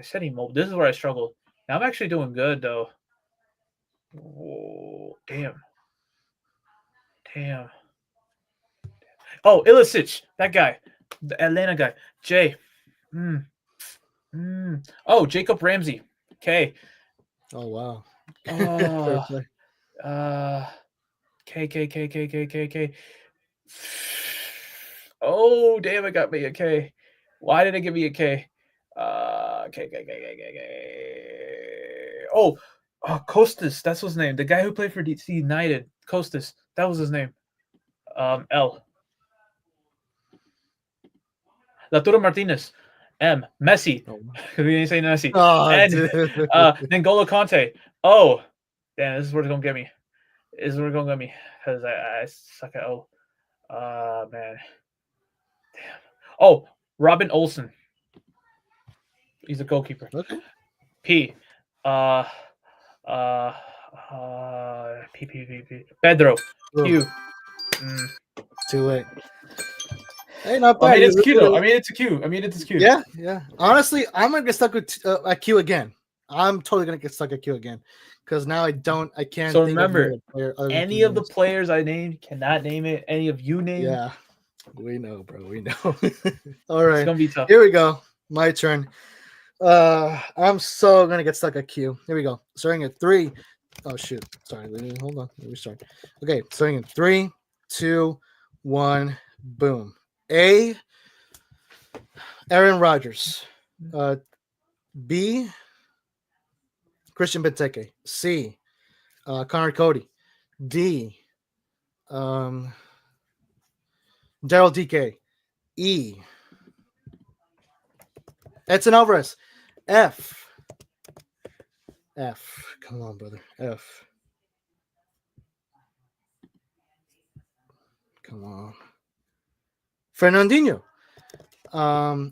said immobile. This is where I struggled. Now I'm actually doing good though. Oh, damn. Oh, Ilicic, that guy, the Atlanta guy. J. Oh, Jacob Ramsey. Okay.
Oh wow. Fair
Uh,
play.
K. Oh, damn! It got me a K. Why did it give me a K? K. Oh, Costas. That's his name. The guy who played for DC United. Costas. That was his name. L. Lautaro Martinez. M. Messi.
Oh,
We didn't say Messi.
oh
N.
dude.
N'Golo Conte. Oh, damn! This is where it's gonna get me. This is where it's gonna get me because I suck at O. Man. Damn. Oh, Robin Olsen. He's a goalkeeper.
Okay.
P. P. Pedro. Q.
Too late. Hey, not
I
bad.
mean, it's
You
Q
really-
though. I mean, it's a Q.
Yeah, yeah. Honestly, I'm gonna get stuck with a Q again. I'm totally gonna get stuck at Q again because now I can't.
So
think
remember,
of player other than
any of the
Quiñones.
players I named cannot name it. Any of you named.
Yeah, we know, bro. We know. All
It's
right,
gonna be tough.
here we go. My turn. I'm so gonna get stuck at Q. Here we go. Starting at 3. Oh shoot. Sorry. Hold on. Let me start. Okay. Starting in 3, 2, 1. Boom. A. Aaron Rodgers. B. Christian Benteke. C. Connor Cody. D. Daryl DK. E. Edson Alvarez. F. Come on, brother. F. Come on. Fernandinho.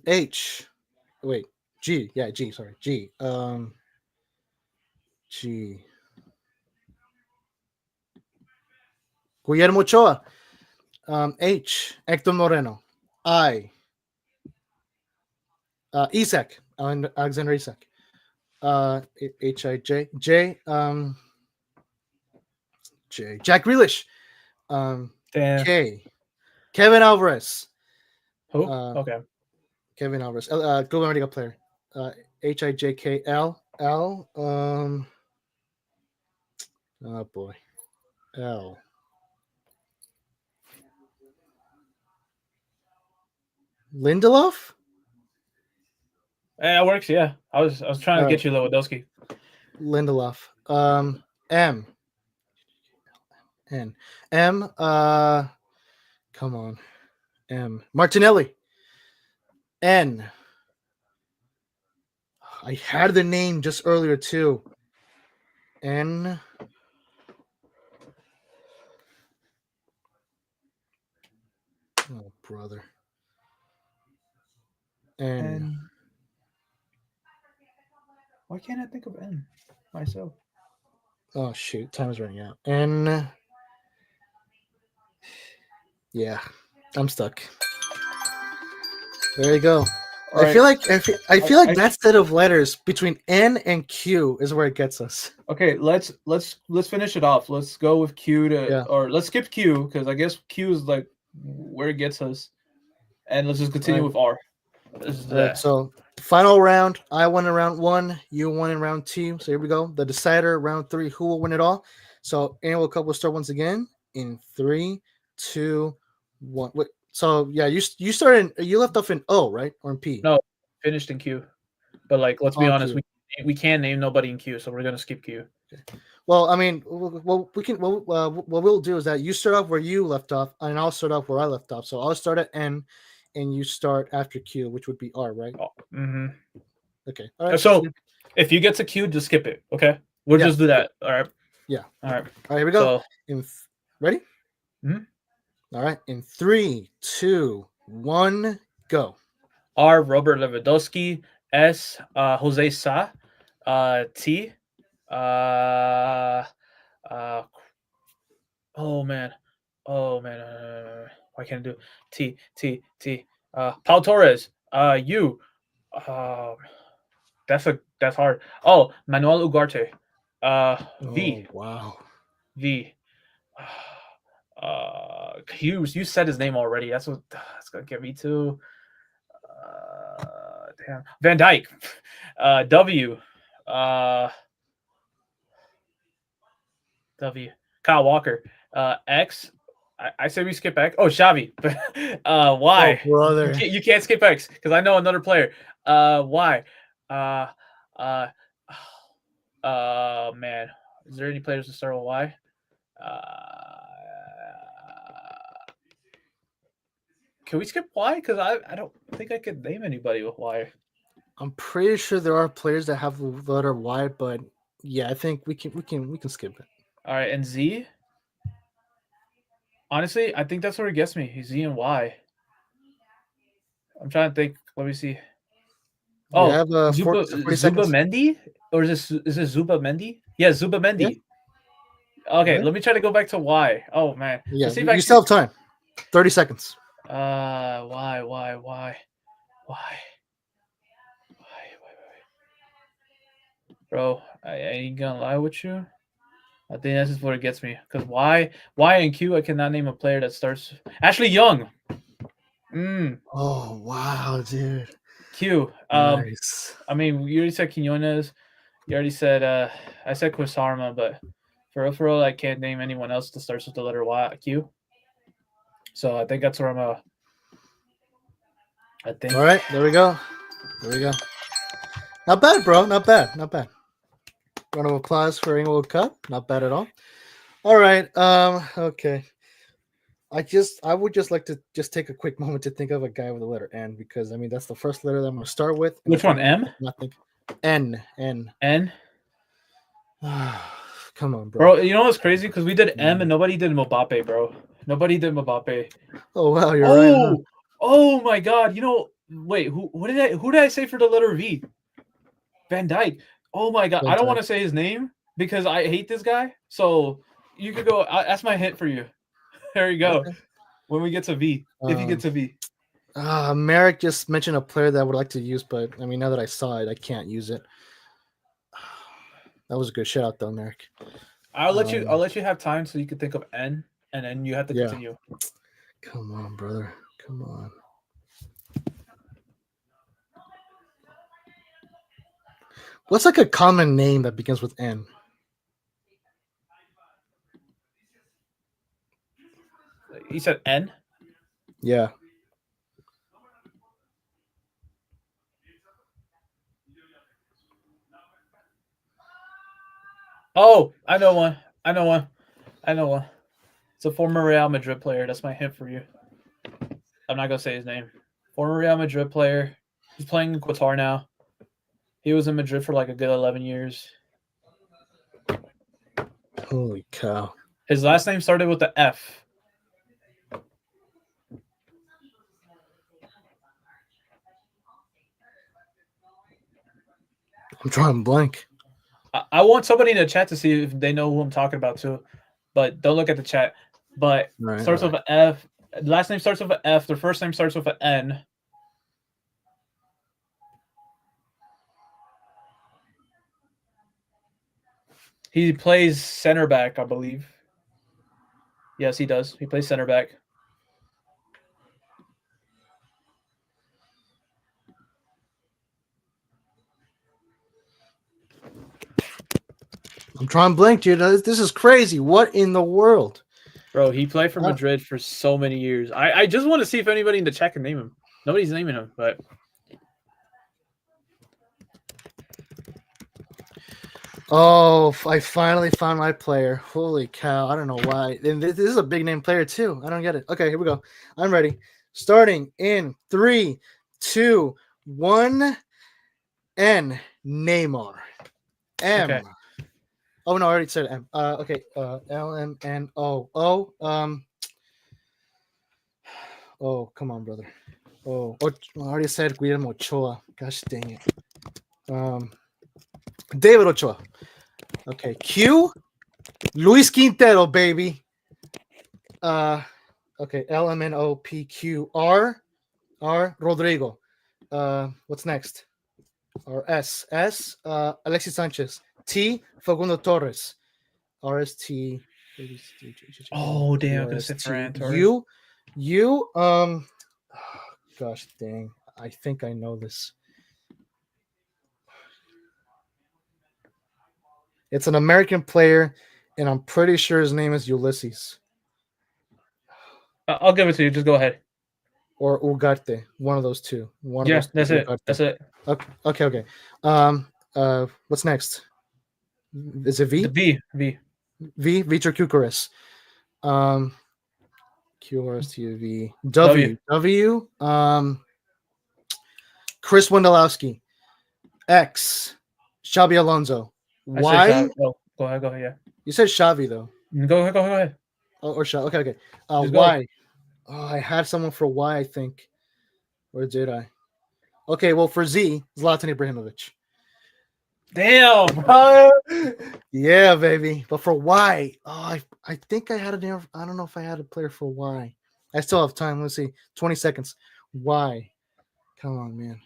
H. Wait. G. Yeah, G. Sorry. G. G. Guillermo Ochoa. H. Hector Moreno. I. Isak. Alexander Isak. H-I-J. J. J. Jack Grealish.
Damn.
K. Kevin Alvarez.
Who? Okay.
Kevin Alvarez. Global America player. Hijkl. L. Oh boy. L. Lindelof?
That works. Yeah. I was trying to get you Lewandowski.
Lindelof. M. N. M. Come on. M. Martinelli. N. I had the name just earlier too. N. Oh, brother. N.
Why can't I think of N myself?
Oh shoot, time is running out. N. Yeah, I'm stuck. There you go.
All
I feel like
I-
that set of letters between N and Q is where it gets us.
Okay, let's finish it off. Let's go with Q
Yeah.
or let's skip Q because I guess Q is like where it gets us, and let's just continue with R.
So final round. I won in round 1. You won in round 2. So here we go. The decider, round 3. Who will win it all? So Annual Cup will start once again in 3, 2, 1. Wait, so yeah, you started. You left off in O, right, or in P?
No, finished in Q, but like let's be
On
honest,
Q.
we can't name nobody in Q, so we're gonna skip Q.
Well, I mean, we can. What we'll do is that you start off where you left off, and I'll start off where I left off. So I'll start at N, and you start after Q, which would be R, right?
Oh, mm-hmm.
Okay. All right.
So if you get to Q, just skip it. Okay, we'll
Yeah.
just do that. All right.
Yeah.
All right.
All right. Here we go.
So,
Ready?
Mhm.
All right. In 3, 2, 1, go.
R. Robert Lewandowski. S. Jose Sa. T. Oh man. Why can't I do T? Paul Torres. U. That's hard. Oh, Manuel Ugarte. V.
Oh, wow.
V. Hughes. You said his name already. That's gonna get me to. Damn. Van Dyke. W. W. Kyle Walker. X. I say we skip X. Oh, Xavi. Y.
Oh, brother.
You can't skip X because I know another player. Y. Man. Is there any players that start with Y? Can we skip Y? Because I don't think I could name anybody with Y.
I'm pretty sure there are players that have the letter Y, but yeah, I think we can skip it.
All right, and Z. Honestly, I think that's where it gets me. Z and Y. I'm trying to think. Let me see. Oh,
You have, 40
Zuba
seconds.
Mendy? Or is this Zuba Mendy? Yeah, Zuba Mendy. Yeah. Okay,
Right.
let me try to go back to Y. Oh man.
Yeah,
Let's see if
you still have time. 30 seconds.
Why? Bro, I ain't gonna lie with you. I think that's just what it gets me. Because Y and Q, I cannot name a player that starts. Ashley Young.
Oh, wow, dude.
Q.
Nice.
I mean, you already said Quinones. You already said I said Quisarma, but for real, I can't name anyone else that starts with the letter Q. So I think that's where I'm I think.
All right, there we go. Not bad, bro. Not bad. Round of applause for Inglewood Cup. Not bad at all. All right. Okay. I would just like to just take a quick moment to think of a guy with the letter N because I mean that's the first letter that I'm gonna start with.
Which one? M?
Nothing. N.
N?
Come on, bro.
Bro, you know what's crazy? Because we did M and nobody did Mbappe, bro. Nobody did Mbappe.
Oh wow, you're right. Huh?
Oh my God! You know, wait, who did I say for the letter V? Van Dyke. Oh my God!
Van
I don't
Dijk.
want to say his name because I hate this guy. So you could go. That's my hint for you. There you go.
Okay.
When we get to V, if you get to V.
Merrick just mentioned a player that I would like to use, but I mean now that I saw it, I can't use it. That was a good shout out though, Merrick.
I'll let you have time so you can think of N, and then you have to continue.
Come on, brother. Come on. What's like a common name that begins with N?
You said N?
Yeah.
Oh, I know one. It's a former Real Madrid player. That's my hint for you. I'm not gonna say his name. Former Real Madrid player. He's playing in Qatar now. He was in Madrid for like a good 11 years.
Holy cow.
His last name started with the F.
I'm drawing blank.
I want somebody in the chat to see if they know who I'm talking about too. But don't look at the chat. But starts with an F. Last name starts with an F. Their first name starts with an N. He plays center back, I believe. Yes, he does. He plays center back.
I'm drawing blank, dude. This is crazy. What in the world?
Bro, he played for Madrid for so many years. I just want to see if anybody in the chat can name him. Nobody's naming him, but...
Oh, I finally found my player. Holy cow. I don't know why. And this is a big name player, too. I don't get it. Okay, here we go. I'm ready. Starting in 3, 2, 1. N. Neymar. M.
Okay.
Oh, no, I already said M. Okay. LMNO. Oh, come on, brother. I already said Guillermo Ochoa. Gosh dang it. David Ochoa. Okay. Q. Luis Quintero, baby. Okay. LMNOPQR. R. Rodrigo. What's next? Or S. Alexis Sanchez. T. Facundo Torres. RST.
Oh damn! I could have said Ferran Torres.
Gosh dang. I think I know this. It's an American player, and I'm pretty sure his name is Ulysses.
I'll give it to you. Just go ahead.
Or Ugarte. One of those two. One
Yeah,
of those
that's
two,
it.
Ugarte.
That's it.
Okay. What's next? Is it V?
The B. V.
Vitor Gyokeres. QRSTV. W. Chris Wondolowski. X. Xabi Alonso. Y.
Oh, go ahead. Yeah.
You said Xavi though.
Go ahead.
Oh, or Xavi. Okay.
Just go.
Y. Oh, I had someone for Y, I think. Or did I? Okay, well for Z, Zlatan Ibrahimovic.
Damn, bro.
Yeah, baby. But for Y, I think I had a name. I don't know if I had a player for Y. I still have time. Let's see. 20 seconds. Y. Come on, man.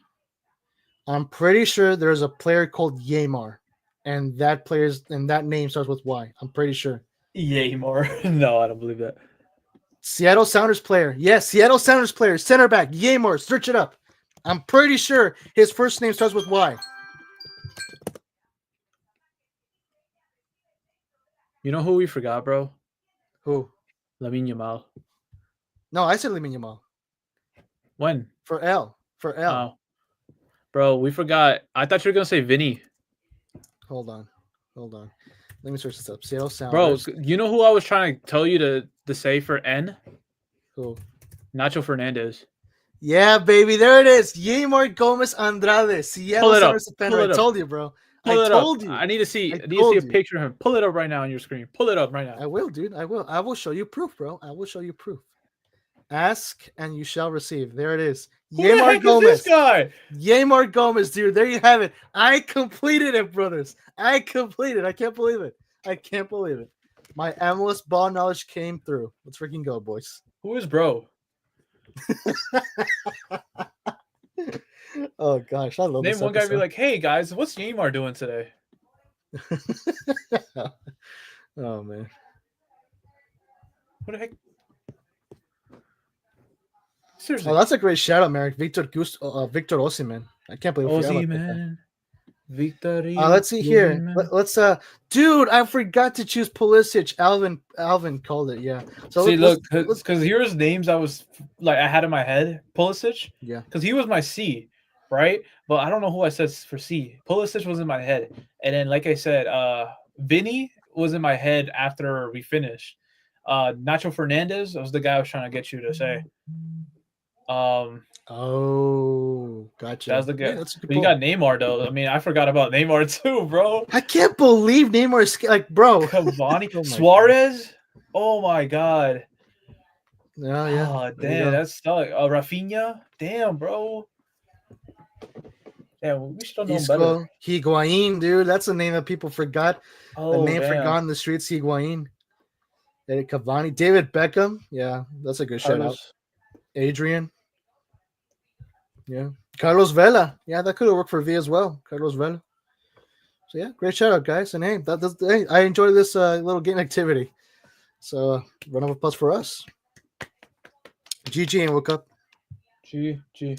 I'm pretty sure there's a player called Yamar. And that name starts with Y. I'm pretty sure.
Yamar. No, I don't believe that.
Seattle Sounders player. Yes, Seattle Sounders player. Center back. Yamar. Search it up. I'm pretty sure his first name starts with Y.
You know who we forgot, bro?
Who?
Lamine Yamal.
No, I said Lamine Yamal.
When?
For L.
Oh. Bro, we forgot. I thought you were going to say Vinny.
Hold on. Let me search this up. Seattle Sounders.
Bro, you know who I was trying to tell you to say for N?
Who?
Nacho Fernandez.
Yeah, baby. There it is. Yamar Gomez Andrade. Seattle Sounders defender. I told you, bro. I told you.
I need to see a picture of him. Pull it up right now on your screen. Pull it up right now.
I will, dude. I will show you proof, bro. I will show you proof. Ask and you shall receive. There it is.
Yamar Gomez. Is this guy?
Yamar Gomez, dude. There you have it. I completed it, brothers. I can't believe it. My MLS ball knowledge came through. Let's freaking go, boys.
Who is bro?
Oh gosh, I love
Name
this
one guy
episode.
be like, "Hey guys, what's Yamar doing today?"
Oh man.
What the heck? Seriously.
Oh, that's a great shout out, Merrick. Victor Osimhen. I can't believe
Osimhen. Victory.
Let's see here. Let's dude, I forgot to choose Pulisic. Alvin called it, yeah. So
see, look, because here's names I had in my head. Pulisic.
Yeah.
Because he was my C, right? But I don't know who I said for C. Pulisic was in my head. And then, like I said, Vinny was in my head after we finished. Nacho Fernandez was the guy I was trying to get you to say.
Oh, gotcha.
That was the guy.
Yeah,
but you got Neymar though. I mean, I forgot about Neymar too, bro.
I can't believe Neymar is like, bro.
Cavani, Suarez. Oh my god.
Oh, yeah.
Oh damn, that's Rafinha. Damn, bro. Yeah, we should have known better.
Higuain, dude. That's a name that people forgot.
Oh,
a name forgotten in the streets. Higuain. Cavani, David Beckham. Yeah, that's a good shout out. Adrian. Yeah. Carlos Vela. Yeah, that could have worked for V as well. Carlos Vela. So yeah, great shout out, guys. And hey, I enjoyed this little game activity. So round of applause for us. GG and woke up.
GG.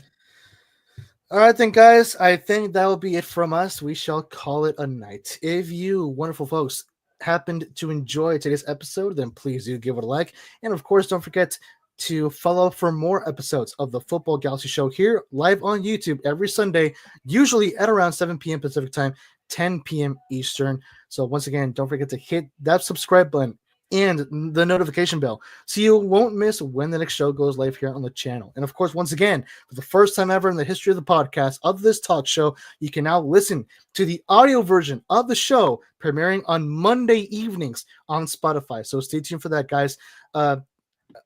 All right, then, guys. I think that will be it from us. We shall call it a night. If you, wonderful folks, happened to enjoy today's episode, then please do give it a like. And of course, don't forget to follow up for more episodes of the Football Galaxy Show here live on YouTube every Sunday, usually at around 7 p.m. Pacific time, 10 p.m. Eastern. So once again, don't forget to hit that subscribe button and the notification bell so you won't miss when the next show goes live here on the channel. And of course, once again, for the first time ever in the history of the podcast of this talk show, you can now listen to the audio version of the show premiering on Monday evenings on Spotify. So stay tuned for that, guys.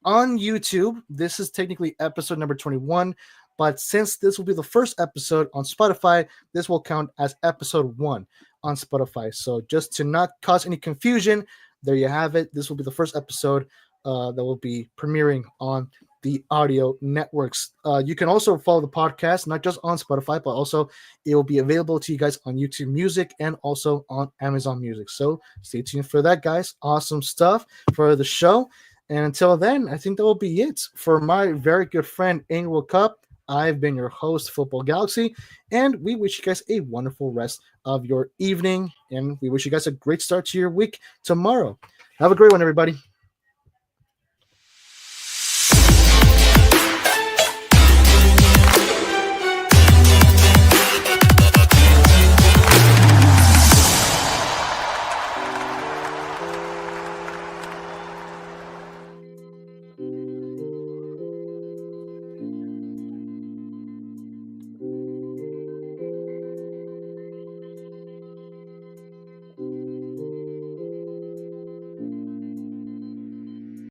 On YouTube, this is technically episode number 21, but since this will be the first episode on Spotify, this will count as episode 1 on Spotify. So just to not cause any confusion, there you have it. This will be the first episode that will be premiering on the audio networks. You can also follow the podcast, not just on Spotify, but also it will be available to you guys on YouTube Music and also on Amazon Music. So stay tuned for that, guys. Awesome stuff for the show. And until then, I think that will be it for my very good friend Inglewood Cup. I've been your host, Football Galaxy, and we wish you guys a wonderful rest of your evening, and we wish you guys a great start to your week tomorrow. Have a great one, everybody.